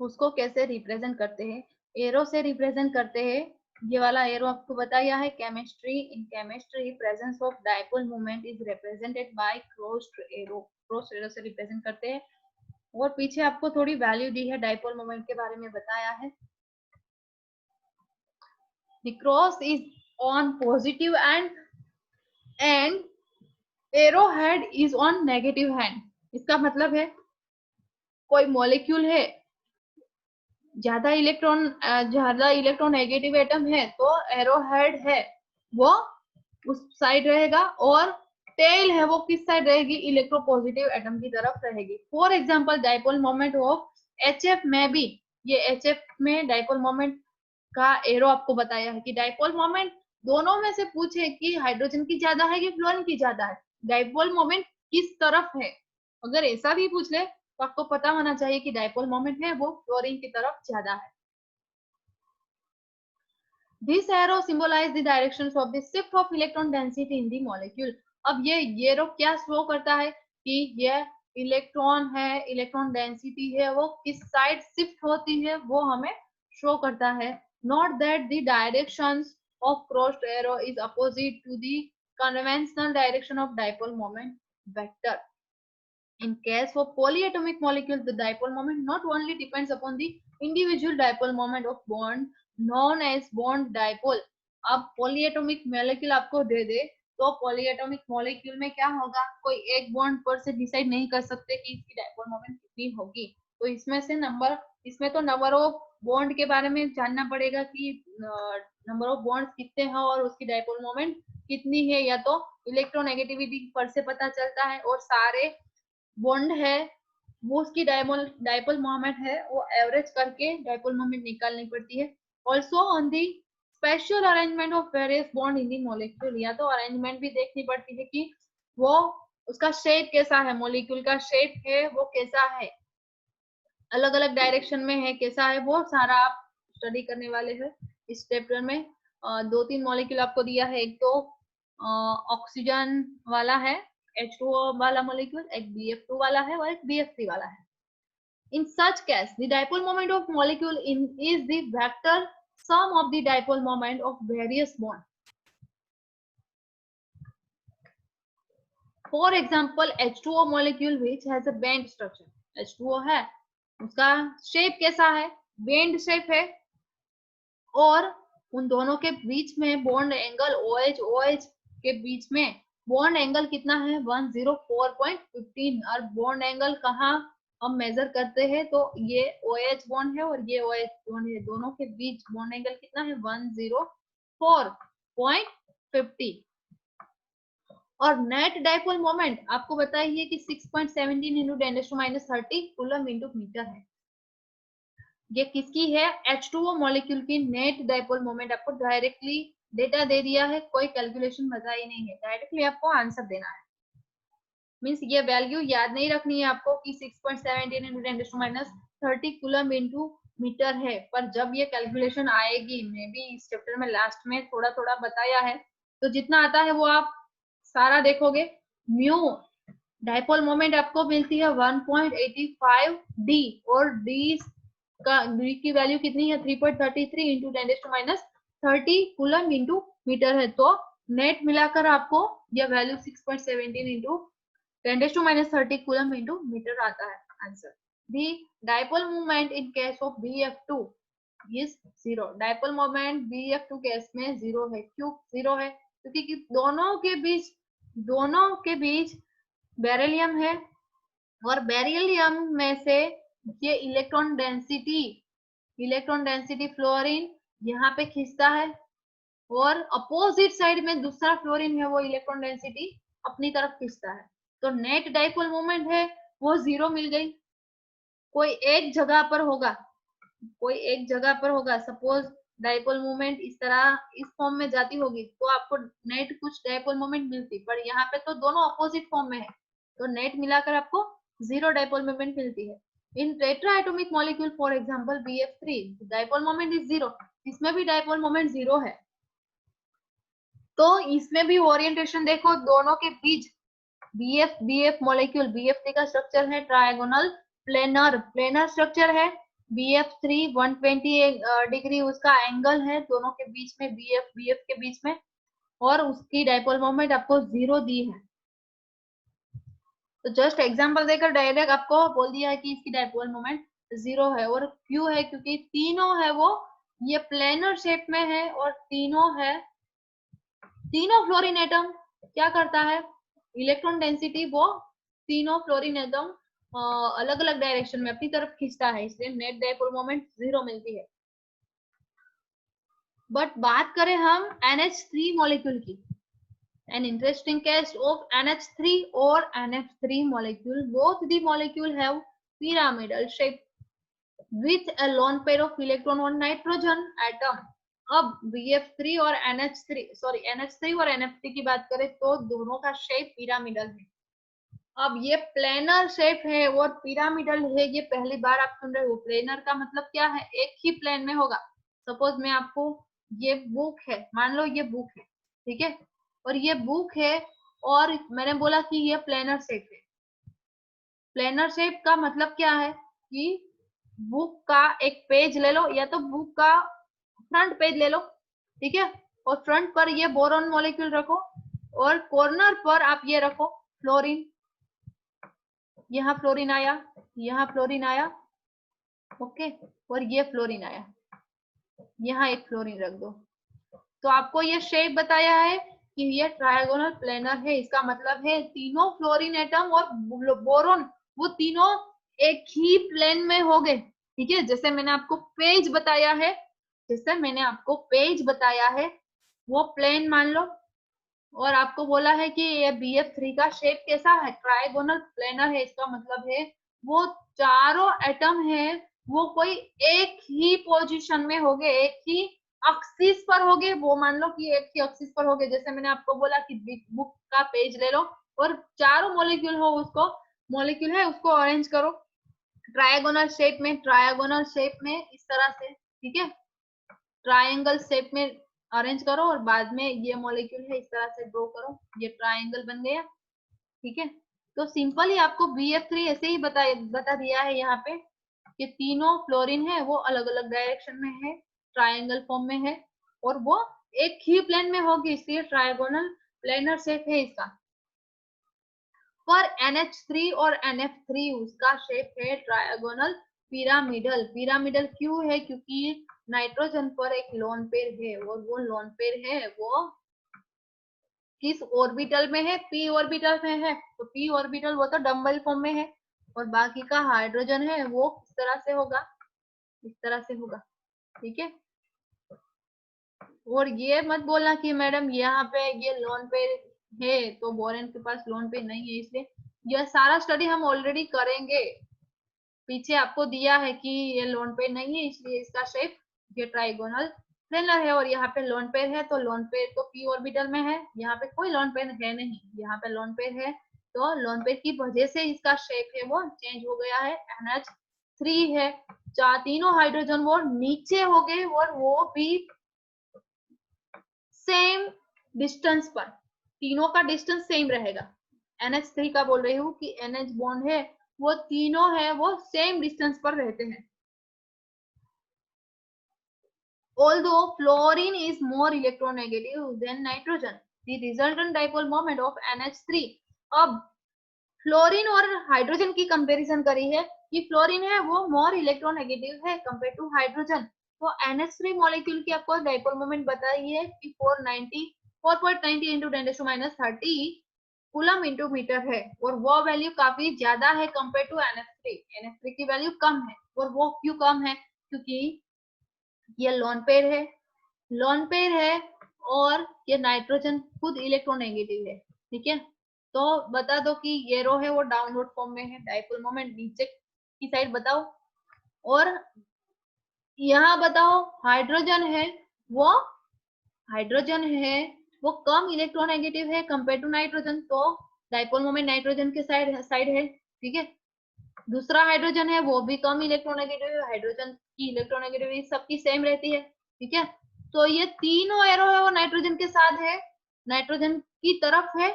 उसको कैसे represent करते हैं? Arrow से represent करते हैं। ये वाला एरो आपको बताया है chemistry. In chemistry presence of dipole moment is represented by crossed arrow. Crossed arrow से रिप्रेजेंट करते हैं। और पीछे आपको थोड़ी वैल्यू दी है, डाइपोल मोमेंट के बारे में बताया है। The cross is on positive and arrowhead is on negative hand। इसका मतलब है कोई मॉलिक्यूल है, ज्यादा इलेक्ट्रॉन नेगेटिव एटम है, तो एरोहेड है वो उस साइड रहेगा, और टेल है वो किस साइड रहेगी? इलेक्ट्रोपॉजिटिव एटम की तरफ रहेगी। For example dipole moment of HF में भी, ये HF में डाइपोल मोमेंट का एरो आपको बताया है कि डाइपोल मोमेंट दोनों में से पूछे कि हाइड्रोजन की ज्यादा है कि फ्लोरीन की ज्यादा है, डाइपोल मोमेंट किस तरफ है, अगर ऐसा भी पूछ ले तो आपको पता होना चाहिए कि डाइपोल मोमेंट है वो फ्लोरीन की तरफ ज्यादा है। This arrow symbolize the directions of the shift of electron density in the molecule। अब ये एरो क्या शो करता है कि ये इलेक्ट्रॉन है, इलेक्ट्रॉन डेंसिटी है वो किस साइड शिफ्ट होती है वो हमें शो करता है। Note that the directions of crossed arrow is opposite to the conventional direction of dipole moment। vector. In case of polyatomic molecules, the dipole moment not only depends upon the individual dipole moment of bond known as bond dipole. अब polyatomic molecule आपको दे दे तो polyatomic molecule में क्या होगा, कोई एक bond पर से डिसाइड नहीं कर सकते कि इसकी डाइपोल मोमेंट कितनी होगी। तो इसमें से इसमें तो नंबर ऑफ बॉन्ड के बारे में जानना पड़ेगा कि नंबर ऑफ बॉन्ड कितने हैं और उसकी डाइपोल मोमेंट कितनी है, या तो इलेक्ट्रोनेगेटिविटी पर से पता चलता है, और सारे बॉन्ड है वो उसकी डाइपोल मोमेंट है वो एवरेज करके डाइपोल मोमेंट निकालनी पड़ती है। Also on the special arrangement of various bond in the molecule, या तो अरेंजमेंट भी देखनी पड़ती है कि वो उसका शेप कैसा है, मॉलिक्यूल का शेप है वो कैसा है, अलग अलग डायरेक्शन में है कैसा है, वो सारा आप स्टडी करने वाले हैं इस चैप्टर में। 2-3 मॉलिक्यूल आपको दिया है, एक तो ऑक्सीजन वाला है H2O वाला मॉलिक्यूल, एक BF2 वाला है और एक BF3 वाला है। In such case, the dipole moment of molecule is the vector sum of the dipole moment of various bonds. For example, H2O molecule which has a band structure. H2O है, उसका shape कैसा है, bend shape है, और उन दोनों के बीच में बॉन्ड एंगल OH के बीच में बॉन्ड एंगल कितना है 104.15। और बॉन्ड एंगल कहाँ हम मेजर करते हैं, तो ये OH बॉन्ड है और ये OH बॉन्ड है, दोनों के बीच बॉन्ड एंगल कितना है 104.50। और नेट डाइपोल मोमेंट आपको बताइए कि 6.17 इंटू 10⁻30 कूलम इंटू मीटर है। ये किसकी है, H2O मॉलिक्यूल की नेट डाइपोल मोमेंट आपको डायरेक्टली डेटा दे दिया है, कोई कैलकुलेशन बताई नहीं है, डायरेक्टली आपको आंसर देना है। मींस ये वैल्यू याद नहीं रखनी है आपको कि 6.17 इंटू 10⁻30 कूलम इंटू मीटर है, पर जब ये कैलकुलेशन आएगी, मे बी इस चैप्टर में लास्ट में थोड़ा थोड़ा बताया है, तो जितना आता है वो आप सारा देखोगे। म्यू डाइपोल मोमेंट आपको मिलती है 1.85 डी, और डी की वैल्यू कितनी है 3.33 इंटू 10⁻30 कूलम इंटू मीटर है। तो नेट मिलाकर आपको यह value 6.17 into 10⁻30 coulomb into metre आता है answer. The dipole moment in case of BF2 is 0। Dipole moment BF2 case में 0 है। क्यों 0 है, क्योंकि दोनों के बीच बेरिलियम है, और बेरिलियम में से ये इलेक्ट्रॉन डेंसिटी फ्लोरीन यहाँ पे खींचता है, और अपोजिट साइड में दूसरा फ्लोरीन है वो इलेक्ट्रॉन डेंसिटी अपनी तरफ खींचता है। तो नेट डाइपोल मोमेंट है वो 0 मिल गई। कोई एक जगह पर होगा, सपोज डाइपोल मोमेंट इस तरह इस फॉर्म में जाती होगी तो आपको नेट कुछ डाइपोल मोमेंट मिलती, पर यहाँ पे तो दोनों अपोजिट फॉर्म में है, तो नेट मिलाकर आपको 0 डाइपोल मोमेंट मिलती है। In tetraatomic molecule for example BF3 dipole moment is 0, इसमें भी डाइपोल मोमेंट 0 है। तो इसमें भी ओरिएंटेशन देखो, दोनों के बीच BF मॉलिक्यूल BF3 का स्ट्रक्चर है ट्रायगोनल प्लेनर स्ट्रक्चर है। BF3 120 डिग्री उसका एंगल है दोनों के बीच में, BF के बीच में, और उसकी डाइपोल मोमेंट आपको 0 दी है। तो जस्ट एग्जांपल देकर डायरेक्ट आपको बोल दिया है कि इसकी डाइपोल मोमेंट 0 है। और क्यों है, क्योंकि तीनों है वो ये प्लेनर शेप में है, और तीनों फ्लोरीन एटम क्या करता है, इलेक्ट्रॉन डेंसिटी वो तीनों फ्लोरीन एटम अलग अलग डायरेक्शन में अपनी तरफ खींचता है, इसलिए नेट डाइपोल मोमेंट 0 मिलती है। बट बात करें हम NH3 मॉलिक्यूल की, an interesting case of NH3 or NF3 molecule, both the molecule have pyramidal shape with a lone pair of electron on nitrogen atom। अब BF3 और NH3 और NF3 की बात करें तो दोनों का शेप पिरामिडल है। अब ये प्लेनर शेप है और पिरामिडल है, ये पहली बार आप सुन रहे हो। प्लेनर का मतलब क्या है, एक ही प्लेन में होगा। सपोज मैं आपको, ये बुक है, मान लो ये बुक है, ठीक है, और ये बुक है, और मैंने बोला कि ये प्लेनर शेप है। प्लेनर शेप का मतलब क्या है कि बुक का एक पेज ले लो, या तो बुक का फ्रंट पेज ले लो, ठीक है, और फ्रंट पर ये बोरॉन मॉलिक्यूल रखो, और कॉर्नर पर आप ये रखो फ्लोरीन, यहाँ फ्लोरीन आया, यहाँ फ्लोरीन आया, ओके, और ये फ्लोरीन आया, यहाँ एक फ्लोरीन रख दो। तो आपको ये शेप बताया है कि ये ट्रायगोनल प्लेनर है। इसका मतलब है तीनों फ्लोरीन एटम और बोरोन वो तीनों एक ही प्लेन में हो गए। ठीक है, जैसे मैंने आपको पेज बताया है, जैसे मैंने आपको पेज बताया है वो प्लेन मान लो, और आपको बोला है कि ये BF3 का शेप कैसा है, ट्रायगोनल प्लेनर है। इसका मतलब है वो चारों एटम है वो कोई एक ही पोजीशन में हो गए, एक ही एक्सिस पर हो गए। वो मान लो कि एक ही एक्सिस पर हो गए। जैसे मैंने आपको बोला कि बुक का पेज ले लो और चारों मॉलिक्यूल हो, उसको मॉलिक्यूल है उसको अरेंज करो ट्रायगोनल शेप में, ट्रायगोनल शेप में इस तरह से, ठीक है, ट्रायंगल शेप में अरेंज करो और बाद में ये मॉलिक्यूल है इस तरह से ड्रॉ करो, ये ट्रायंगल बन गया। ठीक है, तो सिंपली आपको BF3 ऐसे ही बता दिया है यहाँ पे कि तीनों फ्लोरीन है वो अलग अलग डायरेक्शन में है, ट्रायंगल फॉर्म में है और वो एक ही प्लेन में होगी, इसलिए ट्रायगोनल प्लेनर शेप है इसका। पर NH3 और NF3 उसका शेप है ट्रायगोनल पिरामिडल। पिरामिडल क्यों है, क्योंकि नाइट्रोजन पर एक लोन पेयर है और वो लोन पेयर है वो किस ऑर्बिटल में है, p ऑर्बिटल में है। तो p ऑर्बिटल वो तो डबल फॉर्म में है और बाकी का हाइड्रोजन है वो इस तरह से होगा, इस तरह से होगा। ठीक है, और ये मत बोलना कि मैडम यहाँ पे ये लोन पेयर है तो बोरेन के पास लोन पेयर नहीं है, इसलिए यह सारा स्टडी हम ऑलरेडी करेंगे। पीछे आपको दिया है कि ये लोन पेयर नहीं है इसलिए इसका शेप ये ट्राइगोनल प्लेनर है, और यहाँ पे लोन पेयर है तो लोन पेयर तो p ऑर्बिटल में है, यहाँ पे कोई लोन पेयर है नहीं, यहाँ पे लोन पेयर है तो लोन पेयर की वजह से इसका शेप है वो चेंज हो गया है। NH3 है, चार तीनों हाइड्रोजन वो नीचे हो गए और वो भी सेम डिस्टेंस पर, तीनों का डिस्टेंस सेम रहेगा। NH3 का बोल रही हूँ कि NH बॉन्ड है वो तीनों है वो सेम डिस्टेंस पर रहते हैं। Although fluorine is more electronegative than nitrogen, the resultant dipole moment of NH3। अब फ्लोरीन और हाइड्रोजन की कंपैरिजन करी है कि फ्लोरीन है वो मोर इलेक्ट्रोनेगेटिव है कंपेयर टू हाइड्रोजन। तो NH3 मॉलिक्यूल की आपको डाइपोल मोमेंट बताई है कि 4.90 into 10⁻30 कूलम इंटू मीटर है और वो वैल्यू काफी ज्यादा है कंपेयर टू NH3। NH3 की वैल्यू कम है, और वो क्यों कम है, क्योंकि ये लोन पेयर है, लोन पेयर है और ये नाइट्रोजन खुद इलेक्ट्रोनेगेटिव है। ठीक है, तो बता दो कि ये रो है वो डाउनवर्ड फॉर्म में है, डाइपोल मोमेंट नीचे की साइड बताओ। और यहाँ बताओ हाइड्रोजन है वो, हाइड्रोजन है वो कम इलेक्ट्रोनेगेटिव है कंपेयर टू नाइट्रोजन, तो डाइपोल मोमेंट नाइट्रोजन के साइड है। ठीक है, दूसरा हाइड्रोजन है वो भी कम इलेक्ट्रोनेगेटिव है, हाइड्रोजन की इलेक्ट्रोनेगेटिविटी सबकी सेम रहती है। ठीक है, तो ये तीनों एरो है वो नाइट्रोजन के साथ है, नाइट्रोजन की तरफ है,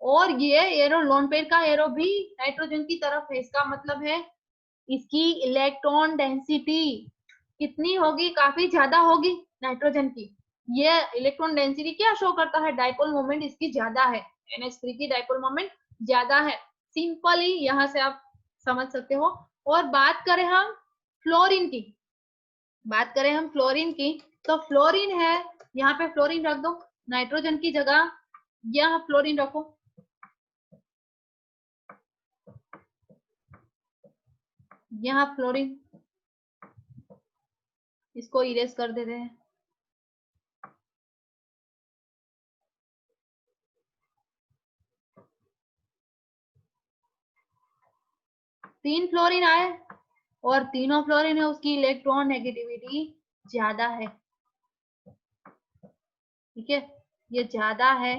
और ये एरो लोन पेयर का एरो भी नाइट्रोजन की तरफ है। इसका मतलब है इसकी इलेक्ट्रॉन डेंसिटी कितनी होगी, काफी ज्यादा होगी नाइट्रोजन की। ये इलेक्ट्रॉन डेंसिटी क्या शो करता है, डाइपोल मोमेंट इसकी ज्यादा है, NH3 की डाइपोल मोमेंट ज्यादा है। सिंपली यहाँ से आप समझ सकते हो। और बात करें हम फ्लोरीन की, बात करें हम फ्लोरीन की, तो फ्लोरीन है, यहाँ पे फ्लोरीन रख दो, नाइट्रोजन की जगह यहाँ फ्लोरीन रखो, यहाँ फ्लोरीन, इसको इरेज कर देते हैं। तीन फ्लोरीन आए और तीनों फ्लोरीन है उसकी इलेक्ट्रॉन नेगेटिविटी ज्यादा है। ठीक है, ये ज्यादा है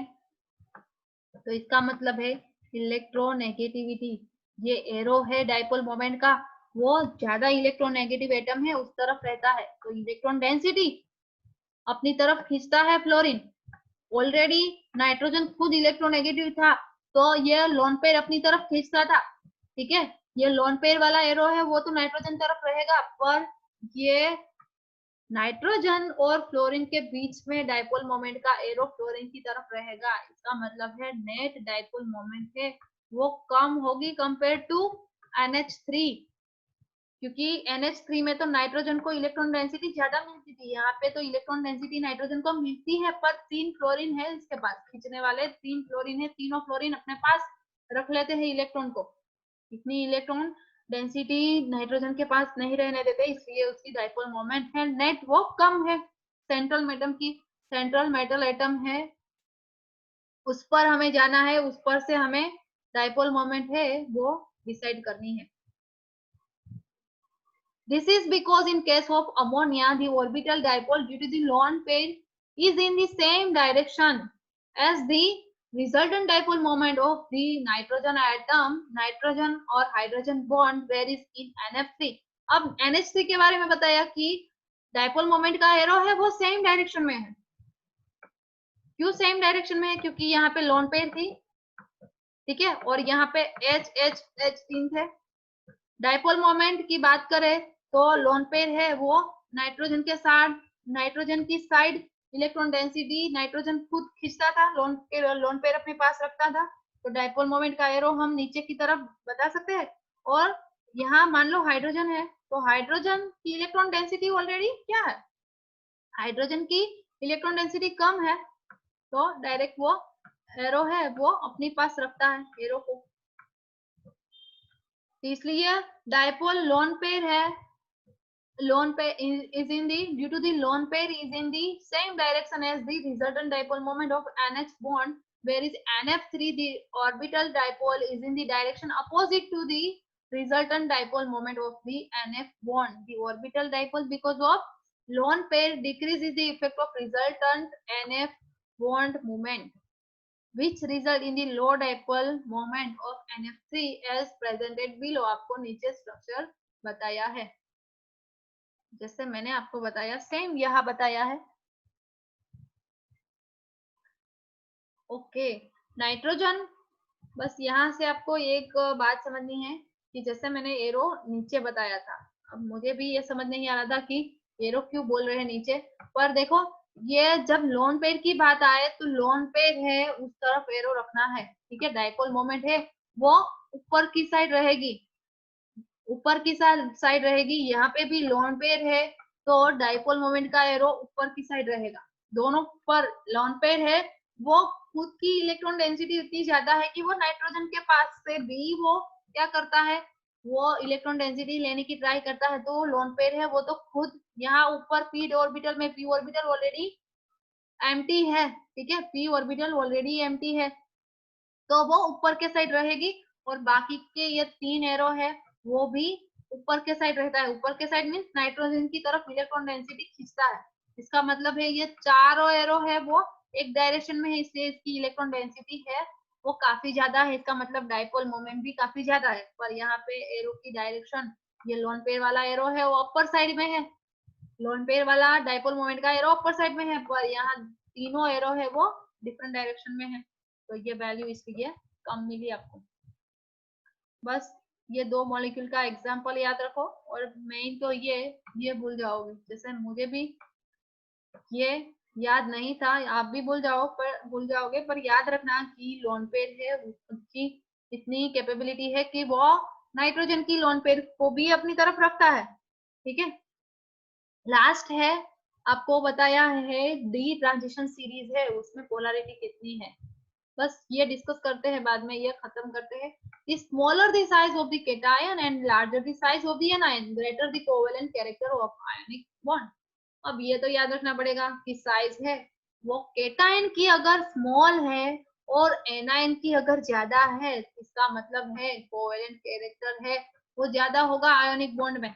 तो इसका मतलब है इलेक्ट्रोनेगेटिविटी, ये एरो है डाइपोल मोमेंट का वो ज्यादा इलेक्ट्रोनेगेटिव एटम है उस तरफ रहता है, तो इलेक्ट्रॉन डेंसिटी अपनी तरफ खींचता है फ्लोरीन। ऑलरेडी नाइट्रोजन खुद इलेक्ट्रोनेगेटिव था तो ये लोन पेयर अपनी तरफ खींचता था। ठीक है, ये लोन पेयर वाला एरो है वो तो नाइट्रोजन तरफ रहेगा, पर ये नाइट्रोजन और फ्लोरीन के बीच में डाइपोल मोमेंट का एरो फ्लोरीन की तरफ रहेगा। इसका मतलब है नेट डाइपोल मोमेंट है वो कम होगी कंपेयर टू NH3, क्योंकि NH3 में तो नाइट्रोजन को इलेक्ट्रॉन डेंसिटी ज्यादा मिलती थी, यहाँ पे तो इलेक्ट्रॉन डेंसिटी नाइट्रोजन को मिलती है, पर 3 फ्लोरीन है इसके पास, खींचने वाले 3 फ्लोरीन है, तीनों फ्लोरीन अपने पास रख लेते हैं इलेक्ट्रॉन को, इतनी इलेक्ट्रॉन डेंसिटी नाइट्रोजन के पास नहीं रहने देते, इसलिए उसकी डाइपोल मोमेंट है नेट वो कम है। सेंट्रल मेटल एटम है, उस पर हमें जाना है, उस पर से हमें डाइपोल मोमेंट है वो डिसाइड करनी है। This is because in case of ammonia, the orbital dipole due to the lone pair is in the same direction as the resultant dipole moment of the nitrogen atom. Nitrogen और hydrogen bond varies in NF3. अब NH3 के बारे में बताया कि dipole moment का arrow है वो सेम डायरेक्शन में है। क्यों सेम डायरेक्शन में है? क्योंकि यहाँ पे लोन पेयर थी, ठीक है, और यहाँ पे H3 थे। डाइपोल मोमेंट की बात करें तो लोन पेयर है वो नाइट्रोजन के साथ, नाइट्रोजन की साइड इलेक्ट्रॉन डेंसिटी नाइट्रोजन खुद खींचता था, लोन पेयर अपने पास रखता था, तो डाइपोल मोमेंट का एरो हम नीचे की तरफ बता सकते हैं। और यहाँ मान लो हाइड्रोजन है, तो हाइड्रोजन की इलेक्ट्रॉन डेंसिटी ऑलरेडी क्या है, हाइड्रोजन की इलेक्ट्रॉन डेंसिटी कम है, तो डायरेक्ट वो एरो है वो अपने पास रखता है एरो को, इसलिए डाइपोल लोन पेयर है, lone pair is in the due to the lone pair is in the same direction as the resultant dipole moment of NH bond, whereas NF3 the orbital dipole is in the direction opposite to the resultant dipole moment of the NF bond. The orbital dipole because of lone pair decreases the effect of resultant NF bond moment, which result in the low dipole moment of NF3 as presented below. आपको नीचे structure बताया है, जैसे मैंने आपको बताया same यहाँ बताया है। ओके, नाइट्रोजन, बस यहाँ से आपको एक बात समझनी है कि जैसे मैंने एरो नीचे बताया था, अब मुझे भी ये समझ नहीं आ रहा था कि एरो क्यों बोल रहे हैं नीचे, पर देखो ये जब लोन पेयर की बात आए तो लोन पेयर है उस तरफ एरो रखना है, ठीक है, डाइपोल मोमेंट है वो ऊपर की साइड रहेगी, ऊपर की साइड रहेगी, यहाँ पे भी लोन पेयर है तो डाइपोल मोमेंट का एरो ऊपर की साइड रहेगा, दोनों पर लोन पेयर है वो खुद की इलेक्ट्रॉन डेंसिटी इतनी ज्यादा है कि वो नाइट्रोजन के पास से भी वो क्या करता है, वो इलेक्ट्रॉन डेंसिटी लेने की ट्राई करता है, तो लोन पेयर है वो तो खुद यहाँ ऊपर पी ऑर्बिटल में, पी ऑर्बिटल ऑलरेडी एम्प्टी है, ठीक है, पी ऑर्बिटल ऑलरेडी एम्प्टी है, तो वो ऊपर के साइड रहेगी, और बाकी के ये 3 एरो है वो भी ऊपर के साइड रहता है, ऊपर के साइड मींस नाइट्रोजन की तरफ इलेक्ट्रॉन डेंसिटी खींचता है, इसका मतलब है ये चारों एरो है वो एक डायरेक्शन में है, इसलिए इसकी इलेक्ट्रॉन डेंसिटी है वो काफी ज्यादा है, इसका मतलब डाइपोल मोमेंट भी काफी ज्यादा है, पर यहाँ पे एरो की डायरेक्शन, ये लोन पेयर वाला एरो है वो अपर साइड में है, लोन पेयर वाला डाइपोल मोमेंट का एरो अपर साइड में है, पर यहाँ तीनों एरो है वो डिफरेंट डायरेक्शन में है, तो ये वैल्यू इसलिए कम मिली आपको। बस ये 2 मॉलिक्यूल का एग्जांपल याद रखो, और मेन तो ये भूल जाओगे, जैसे मुझे भी ये याद नहीं था, आप भी भूल जाओगे, पर याद रखना कि लोन पेयर है उसकी इतनी कैपेबिलिटी है कि वो नाइट्रोजन की लोन पेयर को भी अपनी तरफ रखता है, ठीक है। लास्ट है, आपको बताया है डी ट्रांजिशन सीरीज है उसमें पोलैरिटी कितनी है, बस ये डिस्कस करते हैं, बाद में ये खत्म करते हैं। The smaller the size of the cation and larger the size of the anion, greater the covalent character of ionic bond. अब ये तो याद रखना पड़ेगा कि साइज है वो केटायन की अगर स्मॉल है और एनायन की अगर ज्यादा है, इसका मतलब है कोवेलेंट कैरेक्टर है वो ज्यादा होगा आयोनिक बॉन्ड में,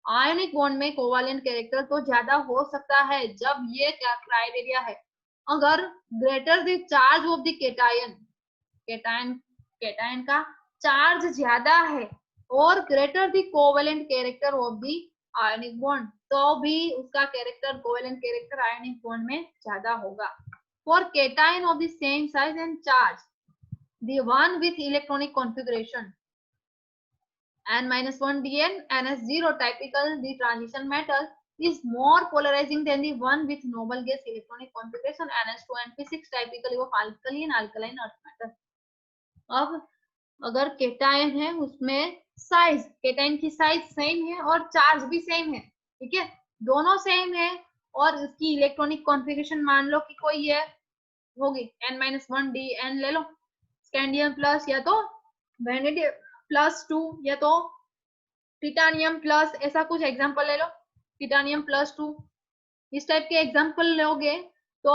आयोनिक बॉन्ड में कोवेलेंट कैरेक्टर तो ज्यादा हो सकता है जब ये क्राइटेरिया है, अगर greater the charge of the cation, cation का चार्ज ज्यादा है और greater the covalent character of the ionic bond, तो भी उसका character covalent character ionic bond में ज्यादा होगा। For cation of the same size and charge, the one with electronic configuration N-1 DN NS0 typical, the transition metal is more polarizing than the one with noble gas electronic configuration NS2 NP6 typically of alkaline earth metal. अब अगर cation है उसमें size, cation की size same है और charge भी same है, ठीक है, दोनों सेम है, और इसकी इलेक्ट्रॉनिक कॉन्फ़िगरेशन मान लो कि कोई ये होगी n-1 डी एन ले लो, स्कैंडियम प्लस या तो वेनेडियम +2 या तो टिटानियम प्लस, ऐसा कुछ एग्जांपल ले लो, टिटानियम +2, इस टाइप के एग्जांपल लोगे तो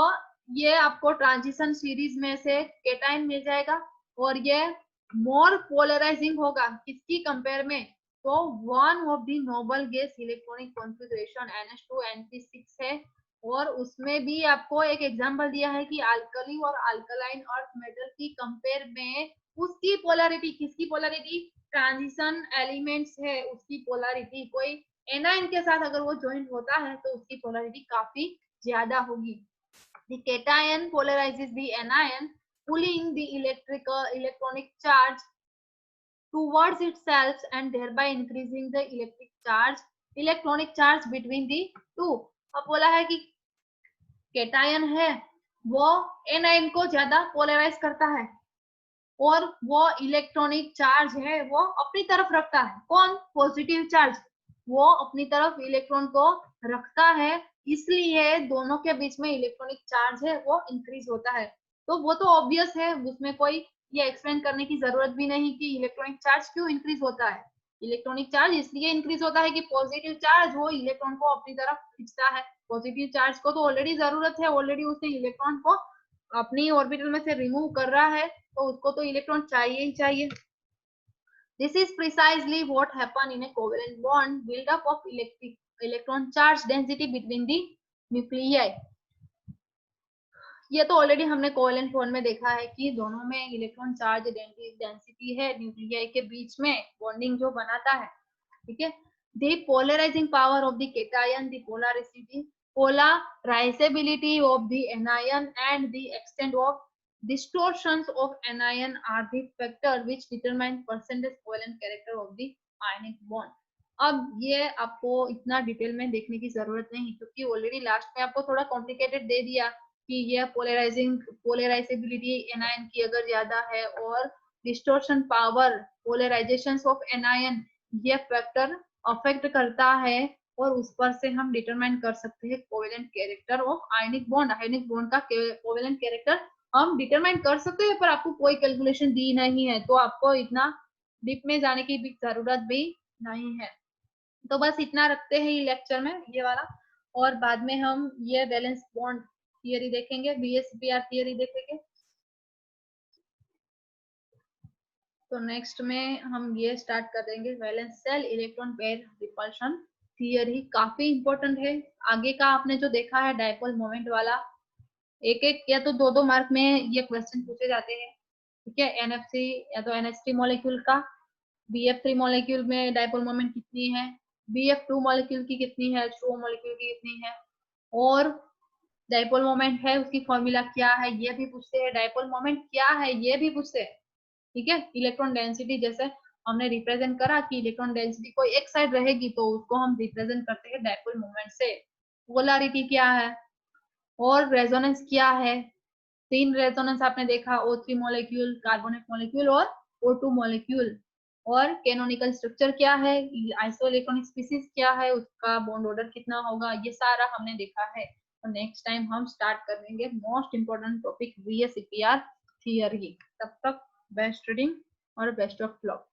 ये आपको ट्रांजिशन सीरीज में से केटायन मिल जाएगा, और ये मोर पोलराइजिंग होगा किसकी कंपेयर में, तो one of the noble gas electronic configuration NH2 NP6 है, और उसमें भी आपको एक एग्जांपल दिया है कि अल्कली और अल्कलाइन अर्थ मेटल की कंपेयर में उसकी पोलैरिटी, किसकी पोलैरिटी, ट्रांजिशन एलिमेंट्स है उसकी पोलैरिटी, कोई एनायन के साथ अगर वो ज्वाइन होता है तो उसकी पोलैरिटी काफी ज्यादा होगी। The cation polarizes the anion, pulling the electronic charge towards itself and thereby increasing the electronic charge between the two। अब बोला है कि केटायन है वो एनायन को ज्यादा पोलराइज करता है, और वो इलेक्ट्रॉनिक चार्ज है वो अपनी तरफ रखता है, कौन, पॉजिटिव चार्ज, वो अपनी तरफ इलेक्ट्रॉन को रखता है, इसलिए दोनों के बीच में इलेक्ट्रॉनिक चार्ज है वो इंक्रीज होता है। तो वो तो ऑब्वियस है, उसमें कोई ये एक्सप्लेन करने की जरूरत भी नहीं कि इलेक्ट्रॉनिक चार्ज क्यों इंक्रीज होता है। इलेक्ट्रॉनिक चार्ज इसलिए इंक्रीज होता है कि पॉजिटिव चार्ज वो इलेक्ट्रॉन को अपनी तरफ खींचता है, पॉजिटिव चार्ज को तो ऑलरेडी जरूरत है, ऑलरेडी उसने इलेक्ट्रॉन को अपनी ऑर्बिटल में से रिमूव कर रहा है, तो उसको तो इलेक्ट्रॉन चाहिए ही चाहिए। This is precisely what happen in a covalent bond, build-up of electron charge density between the nuclei। ये तो ऑलरेडी हमने कोवेलेंट बॉन्ड में देखा है कि दोनों में इलेक्ट्रॉन चार्ज डेंसिटी है न्यूक्लियाई के बीच में, बॉन्डिंग जो बनाता है, ठीक है। The polarizing power of the cation, the polarizability of the anion and the extent of distortions of anion are the factor which determine percentage covalent character of the ionic bond। अब ये आपको इतना detail में देखने की जरूरत नहीं, क्योंकि ऑलरेडी लास्ट में आपको थोड़ा कॉम्प्लिकेटेड दे दिया कि ये पोलराइजेबिलिटी एनायन की अगर ज्यादा है और distortion power polarisation of anion ये फैक्टर अफेक्ट करता है, और उस पर से हम डिटरमाइन कर सकते हैं covalent character of ionic bond. Ionic bond का कोवेलेंट कैरेक्टर हम डिटरमाइन कर सकते हैं, पर आपको कोई कैलकुलेशन दी नहीं है, तो आपको इतना डीप में जाने की भी जरूरत भी नहीं है। तो बस इतना रखते हैं ये लेक्चर में ये वाला, और बाद में हम ये वैलेंस बॉन्ड थियरी देखेंगे, VSEPR थियरी देखेंगे। तो नेक्स्ट में हम ये स्टार्ट कर देंगे valence shell electron pair repulsion theory, काफी इंपॉर्टेंट है। आगे का आपने जो देखा है डायपोल मोमेंट वाला, एक एक या तो दो दो मार्क में ये क्वेश्चन पूछे जाते हैं, ठीक है। NFC या तो NH3 मॉलिक्यूल का, BF3 मॉलिक्यूल में डायपोल मोमेंट कितनी है, BF2 मॉलिक्यूल की कितनी है, H2O मॉलिक्यूल की कितनी है, और डायपोल मोमेंट है उसकी फॉर्मूला क्या है ये भी पूछते हैं, डायपोल मोमेंट क्या है ये भी पूछते हैं, ठीक है। इलेक्ट्रॉन डेंसिटी जैसे हमने रिप्रेजेंट करा कि इलेक्ट्रॉन डेंसिटी कोई एक साइड रहेगी तो उसको हम रिप्रेजेंट करते हैं डायपोल मोमेंट से। पोलैरिटी क्या है और रेजोनेंस क्या है, तीन रेजोनेंस आपने देखा, O3 मॉलिक्यूल, कार्बोनेट मॉलिक्यूल और O2 मॉलिक्यूल, और कैनोनिकल स्ट्रक्चर क्या है, आइसोइलेक्ट्रॉनिक स्पीसीज क्या है, उसका बॉन्ड ऑर्डर कितना होगा, ये सारा हमने देखा है। और नेक्स्ट टाइम हम स्टार्ट करेंगे most important topic VSEPR theory. तब तक बेस्ट रीडिंग और बेस्ट ऑफ लक।